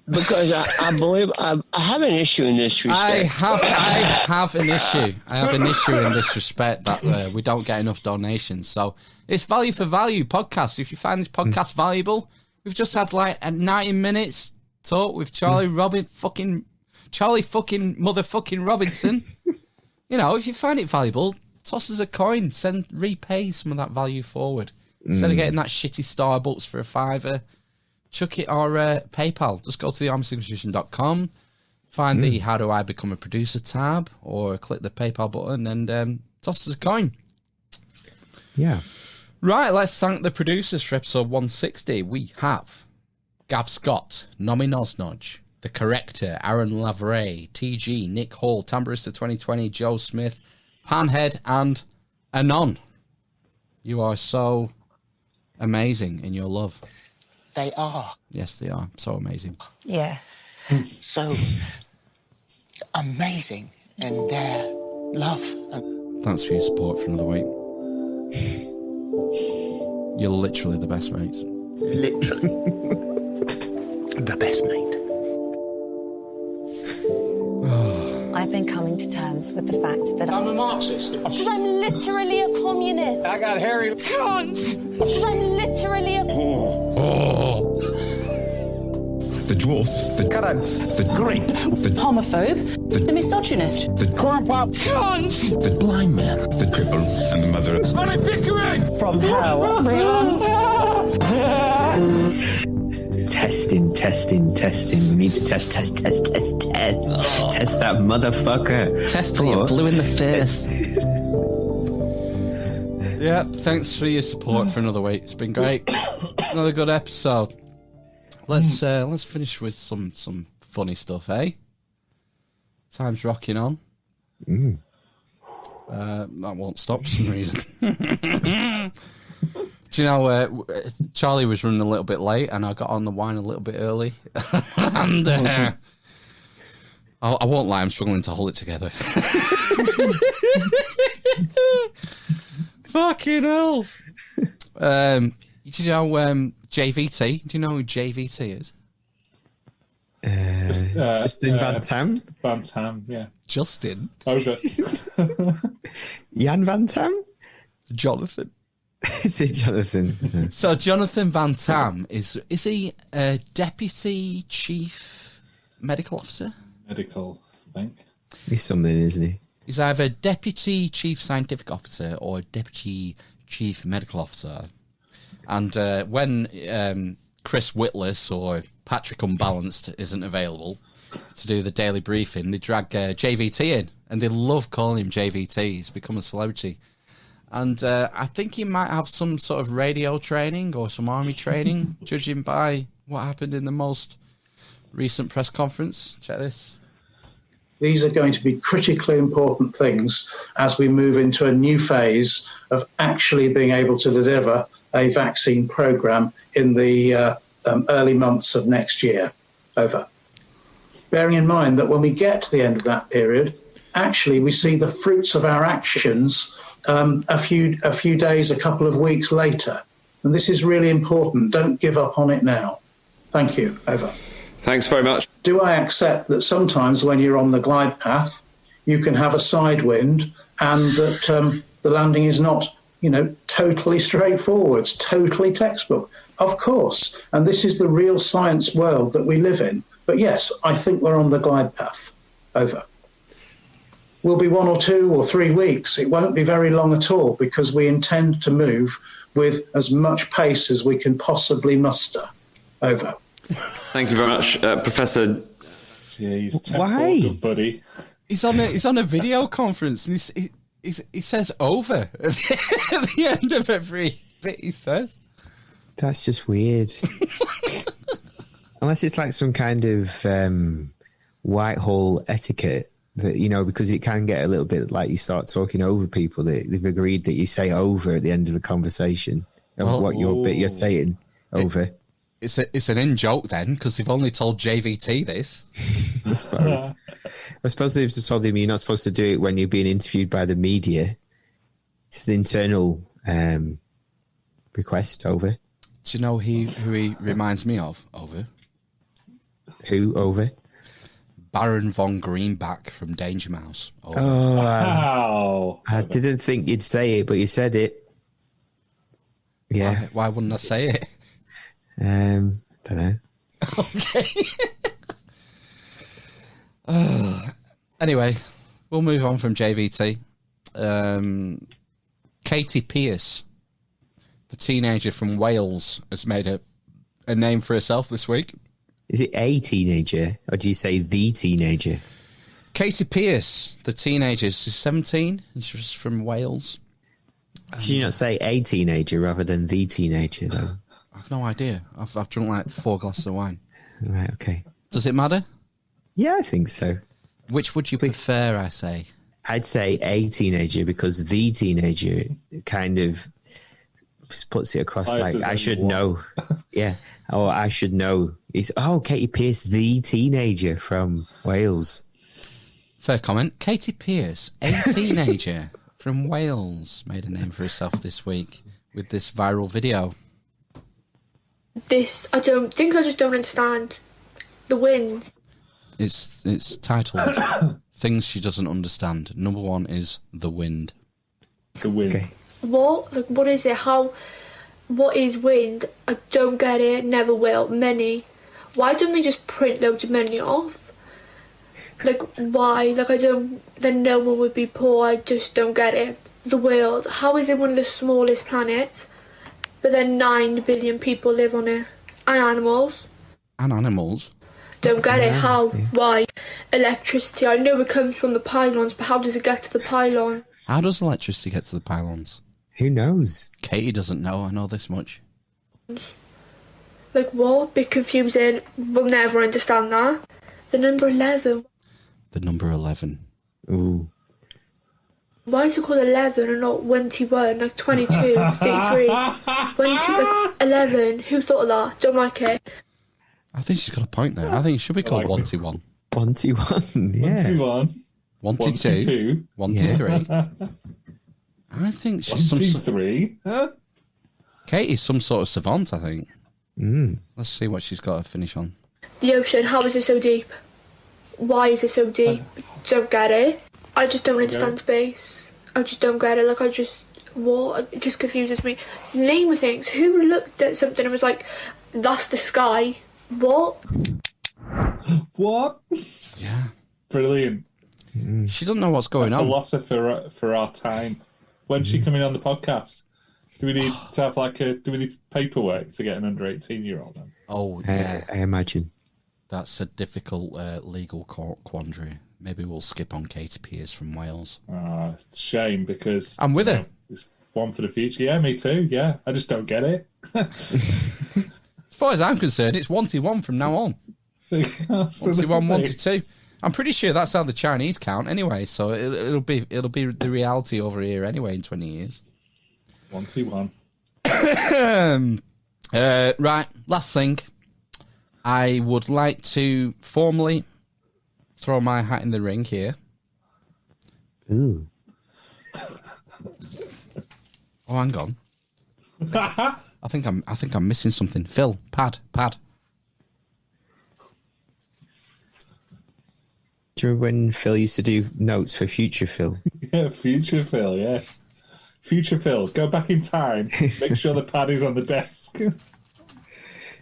Because I believe I have an issue in this respect. I have an issue. I have an issue in this respect that we don't get enough donations. So it's value for value podcast. If you find this podcast valuable, we've just had like a 90 minutes talk with Charlie fucking motherfucking Robinson. If you find it valuable, toss us a coin. Repay some of that value forward. Instead of getting that shitty Starbucks for a $5, chuck it our PayPal. Just go to thearmousedinquisition.com, find the How Do I Become a Producer tab, or click the PayPal button and toss us a coin. Yeah. Right, let's thank the producers for episode 160. We have Gav Scott, Nomi Nosnodge, The Corrector, Aaron Lavray, TG, Nick Hall, Tambarista 2020, Joe Smith, Panhead, and Anon. You are so amazing in your love. They are. Yes, they are. So amazing. Yeah. So amazing in their love. Thanks for your support for another week. You're literally the best mates. Literally. The best mate. I've been coming to terms with the fact that I'm a Marxist. Because I'm literally a communist. I got hairy cunts. Because I'm literally a... The dwarf, the cunt, the grape, the homophobe, the misogynist, the cornpop cunt, the blind man, the cripple, and the mother of... Sonny Pickering! From hell. Testing. We need to test. Test that motherfucker. Test till you're blue in the face. Yeah, thanks for your support for another week. It's been great. Another good episode. Let's finish with some funny stuff, eh? Time's rocking on. That won't stop for some reason. Do you know, Charlie was running a little bit late and I got on the wine a little bit early. And I won't lie, I'm struggling to hold it together. Fucking hell. Do you know JVT? Do you know who JVT is? Justin Van Tam? Van Tam, yeah. Justin? Okay. Jan Van Tam? Jonathan. Is it Jonathan? So Jonathan Van Tam, is he a Deputy Chief Medical Officer? Medical, I think. He's something, isn't he? He's either Deputy Chief Scientific Officer or Deputy Chief Medical Officer. And when Chris Whittless or Patrick Unbalanced isn't available to do the daily briefing, they drag JVT in, and they love calling him JVT. He's become a celebrity. And I think he might have some sort of radio training or some army training, judging by what happened in the most recent press conference. Check this. These are going to be critically important things as we move into a new phase of actually being able to deliver a vaccine program in the early months of next year. Over. Bearing in mind that when we get to the end of that period, actually we see the fruits of our actions a few days, a couple of weeks later. And this is really important. Don't give up on it now. Thank you. Over. Thanks very much. Do I accept that sometimes when you're on the glide path, you can have a side wind and that the landing is not, totally straightforward, it's totally textbook? Of course. And this is the real science world that we live in. But yes, I think we're on the glide path. Over. Will be 1 or 2 or 3 weeks. It won't be very long at all because we intend to move with as much pace as we can possibly muster. Over. Thank you very much, Professor. Jeez, why, good buddy? He's on a video conference and he says over at the end of every bit he says. That's just weird. Unless it's like some kind of Whitehall etiquette that, because it can get a little bit like you start talking over people. They've agreed that you say over at the end of a conversation of what you're saying over. It's an in-joke then, because they've only told JVT this. I suppose they've just told him you're not supposed to do it when you're being interviewed by the media. It's the internal request, over. Do you know who he reminds me of, over? Who, over? Baron von Greenback from Danger Mouse. Over. Oh, wow. I didn't think you'd say it, but you said it. Yeah. Why wouldn't I say it? Don't know. Okay. Anyway, we'll move on from JVT. Katie Pierce, the teenager from Wales, has made a name for herself this week. Is it a teenager, or do you say the teenager? Katie Pierce, the teenager, she's 17, and she's from Wales. Did you not say a teenager rather than the teenager, though? I've no idea. I've drunk like 4 glasses of wine. Right, okay. Does it matter? Yeah, I think so. Which would you prefer, I say? I'd say a teenager, because the teenager kind of puts it across like, I should know. Yeah. Oh, I should know. It's, Katie Pierce, the teenager from Wales. Fair comment. Katie Pierce, a teenager from Wales, made a name for herself this week with this viral video. Things I just don't understand. The wind. It's titled Things She Doesn't Understand. Number 1 is the wind. The wind. Okay. What? Like, what is it? What is wind? I don't get it. Never will. Many. Why don't they just print loads of money off? Like, why? Like, then no one would be poor. I just don't get it. The world. How is it one of the smallest planets? But then 9 billion people live on it. And animals. And animals? Don't get it. How? Why? Electricity. I know it comes from the pylons, but how does it get to the pylon? How does electricity get to the pylons? Who knows? Katie doesn't know. I know this much. Like what? Bit confusing. We'll never understand that. The number 11. The number 11. Ooh. Why is it called 11 and not 21? Like 22, 33. 11. Who thought of that? Don't like it. I think she's got a point there. I think it should be called 121. 121, yeah. 121. 122. 123. I think she's some sort. Katie's some sort of savant, I think. Let's see what she's got to finish on. The ocean, how is it so deep? Why is it so deep? Don't get it. I just don't understand space. I just don't get it. Like, what? It just confuses me. Name of things. Who looked at something and was like, that's the sky? What? What? Yeah. Brilliant. She doesn't know what's going on. Philosopher for our time. When's she coming on the podcast? Do we need to have do we need paperwork to get an under 18-year-old on? Oh, yeah. I imagine. That's a difficult legal quandary. Maybe we'll skip on Katie Pierce from Wales. Shame, because I'm with her. It's one for the future. Yeah, me too. Yeah, I just don't get it. As far as I'm concerned, it's 1-1 from now on. 1-1, 1-2. I'm pretty sure that's how the Chinese count anyway, so it'll be the reality over here anyway in 20 years. 1-1. Right, last thing. I would like to formally throw my hat in the ring here. Ooh. Oh, hang on. I think I'm missing something. Phil, pad. Do you remember when Phil used to do notes for Future Phil? Yeah, Future Phil, yeah. Future Phil, go back in time. Make sure the pad is on the desk.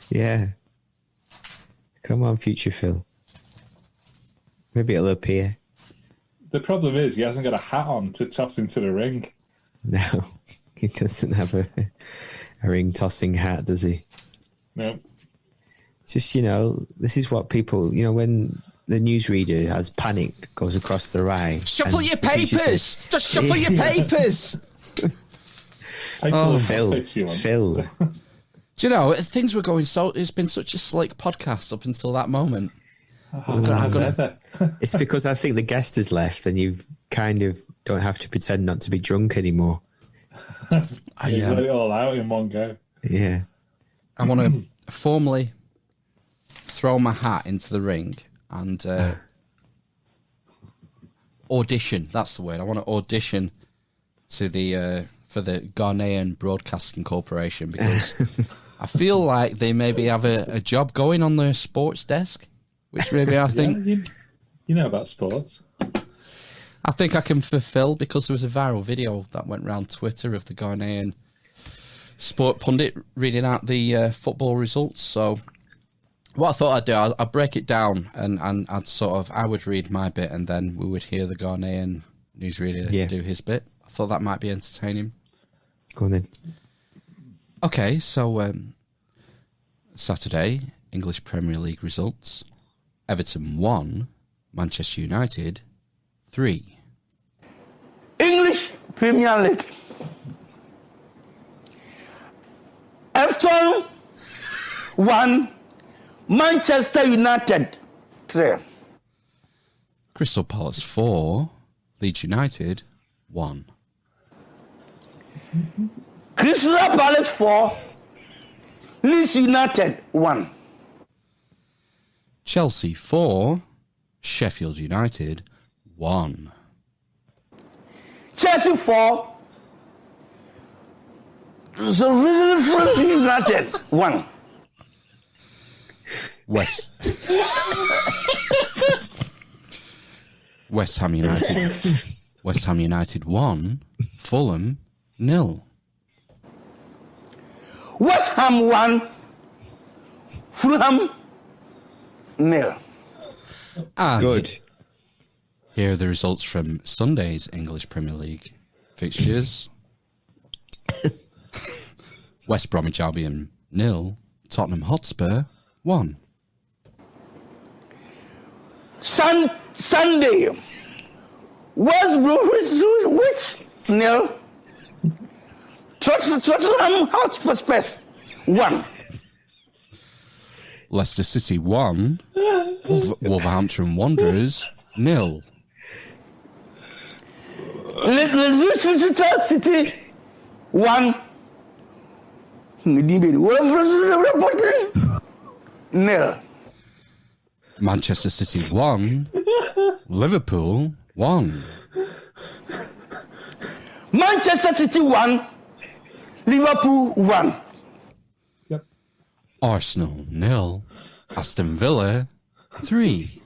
Yeah. Come on, Future Phil. Maybe it'll appear. The problem is he hasn't got a hat on to toss into the ring. No, he doesn't have a ring tossing hat, does he? No. Just, this is what people, when the newsreader has panic, goes across the rye. Shuffle your papers! Just shuffle your papers! Phil. Do you know, things were going it's been such a slick podcast up until that moment. It's because I think the guest has left and you've kind of don't have to pretend not to be drunk anymore. Let it all out in one go. Yeah. I want to formally throw my hat into the ring and audition. That's the word. I want to audition to for the Ghanaian Broadcasting Corporation because I feel like they maybe have a job going on their sports desk, which maybe I think... Yeah, you know about sports. I think I can fulfill because there was a viral video that went around Twitter of the Ghanaian sport pundit reading out the football results. So what I thought I'd do, I'd break it down and I would read my bit and then we would hear the Ghanaian newsreader do his bit. I thought that might be entertaining. Go on then. Okay, so Saturday, English Premier League results. Everton 1, Manchester United 3. English Premier League. Everton 1, Manchester United 3. Crystal Palace 4, Leeds United 1. Crystal Palace 4, Leeds United 1. Chelsea 4, Sheffield United 1. Chelsea 4, Sheffield United 1. West Ham United 1, Fulham 0. West Ham 1, Fulham 0. Good. Here are the results from Sunday's English Premier League fixtures. West Bromwich Albion 0, Tottenham Hotspur 1. Sunday, West Bromwich 0, Tottenham Hotspur 1. Leicester City 1, Wolverhampton Wanderers 0. Leicester City 1, 0. Manchester City 1, Liverpool 1. Manchester City 1, Liverpool 1. Arsenal 0, Aston Villa 3.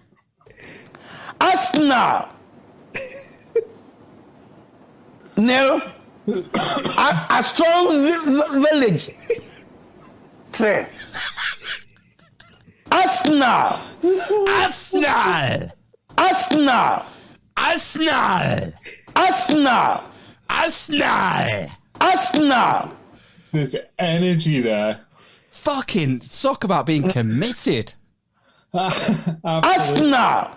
Arsenal 0, a strong village 3. Arsenal. There's energy there. Fucking talk about being committed. Arsenal.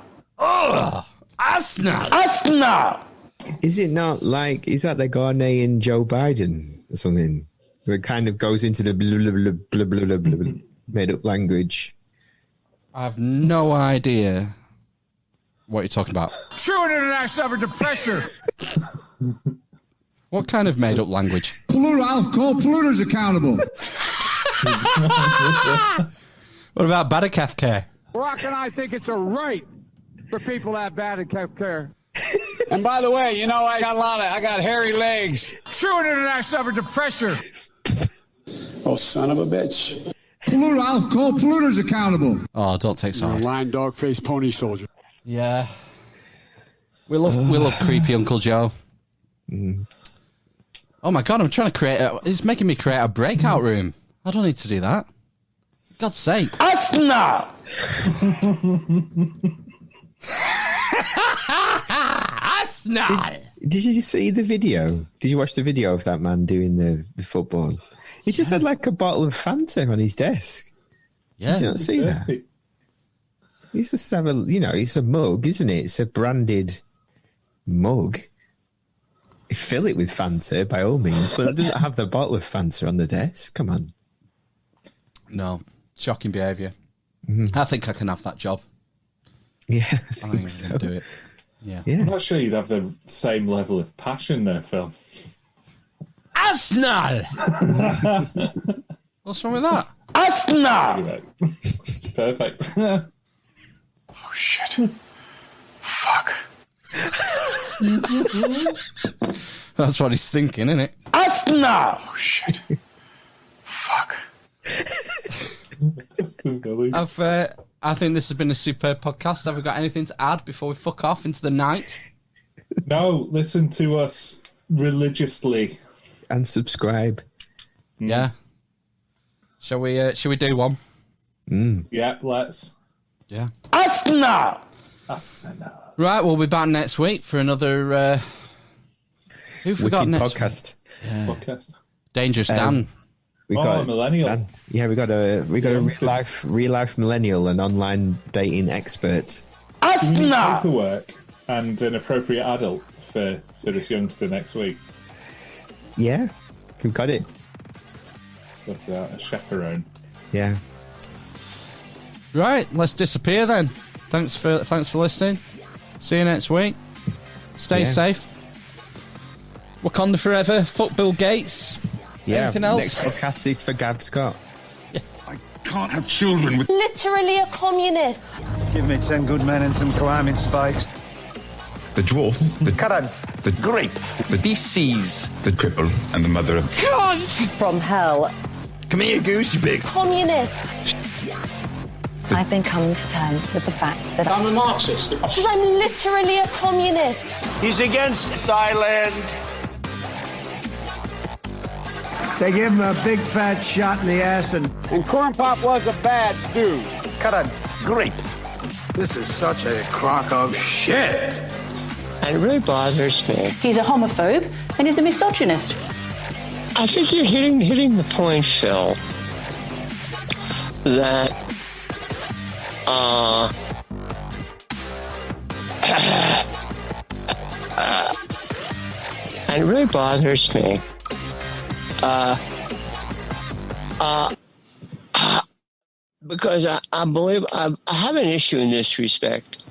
Is it not like, is that the Ghanaian Joe Biden or something? Where it kind of goes into the blah, blah, blah, blah, blah, blah, blah, made up language. I have no idea what you're talking about. True international average of pressure. What kind of made-up language? I'll call polluters accountable. What about bad health care? Rock and I think it's a right for people to have bad health care. And by the way, I got hairy legs. True international effort to pressure. Oh, son of a bitch. I'll call polluters accountable. Oh, don't take so hard. Lion, dog, face, pony soldier. Yeah. We love creepy Uncle Joe. Oh my God, I'm trying to it's making me create a breakout room. I don't need to do that. For God's sake. Asna! Did you see the video? Did you watch the video of that man doing the football? He just had like a bottle of Fanta on his desk. Yeah. Did you not see that? He's just have it's a mug, isn't it? It's a branded mug. Fill it with Fanta by all means, but it doesn't have the bottle of Fanta on the desk. Come on. No. Shocking behaviour. I think I can have that job. Yeah, I think so. I'm going to do it. Yeah. I'm not sure you'd have the same level of passion there, Phil. Arsenal! What's wrong with that? Arsenal! Perfect. Oh, shit. Fuck. That's what he's thinking, isn't it? Arsenal! Oh, shit. Fuck. I think this has been a superb podcast. Have we got anything to add before we fuck off into the night? No, listen to us religiously. And subscribe. Yeah. Shall we do one? Yeah, let's. Yeah. Arsenal! Right, we'll be back next week for another who forgot next podcast. Yeah. Podcast. Dangerous Dan. We got millennial. Dan. Yeah, we got a real life millennial and online dating expert. Arsenal! Paperwork and an appropriate adult for this youngster next week. Yeah, we've got it. Sort out a chaperone. Yeah. Right, let's disappear then. Thanks for listening. See you next week. Stay safe. Wakanda forever. Fuck Bill Gates. Yeah. Anything else? Next podcast is for Gav Scott. Can't have children with... Literally a communist. Give me 10 good men and some climbing spikes. The dwarf, the currant, the grape, the feces, the cripple, and the mother of... Cunt! From hell. Come here, goose, you big... Communist. I've been coming to terms with the fact that I'm a Marxist. Because I'm literally a communist. He's against Thailand. They give him a big fat shot in the ass and Corn Pop was a bad dude. Currant, grape. This is such a crock of shit. It really bothers me. He's a homophobe and he's a misogynist. I think you're hitting the point, Phil, that it really bothers me. Because I believe I have an issue in this respect.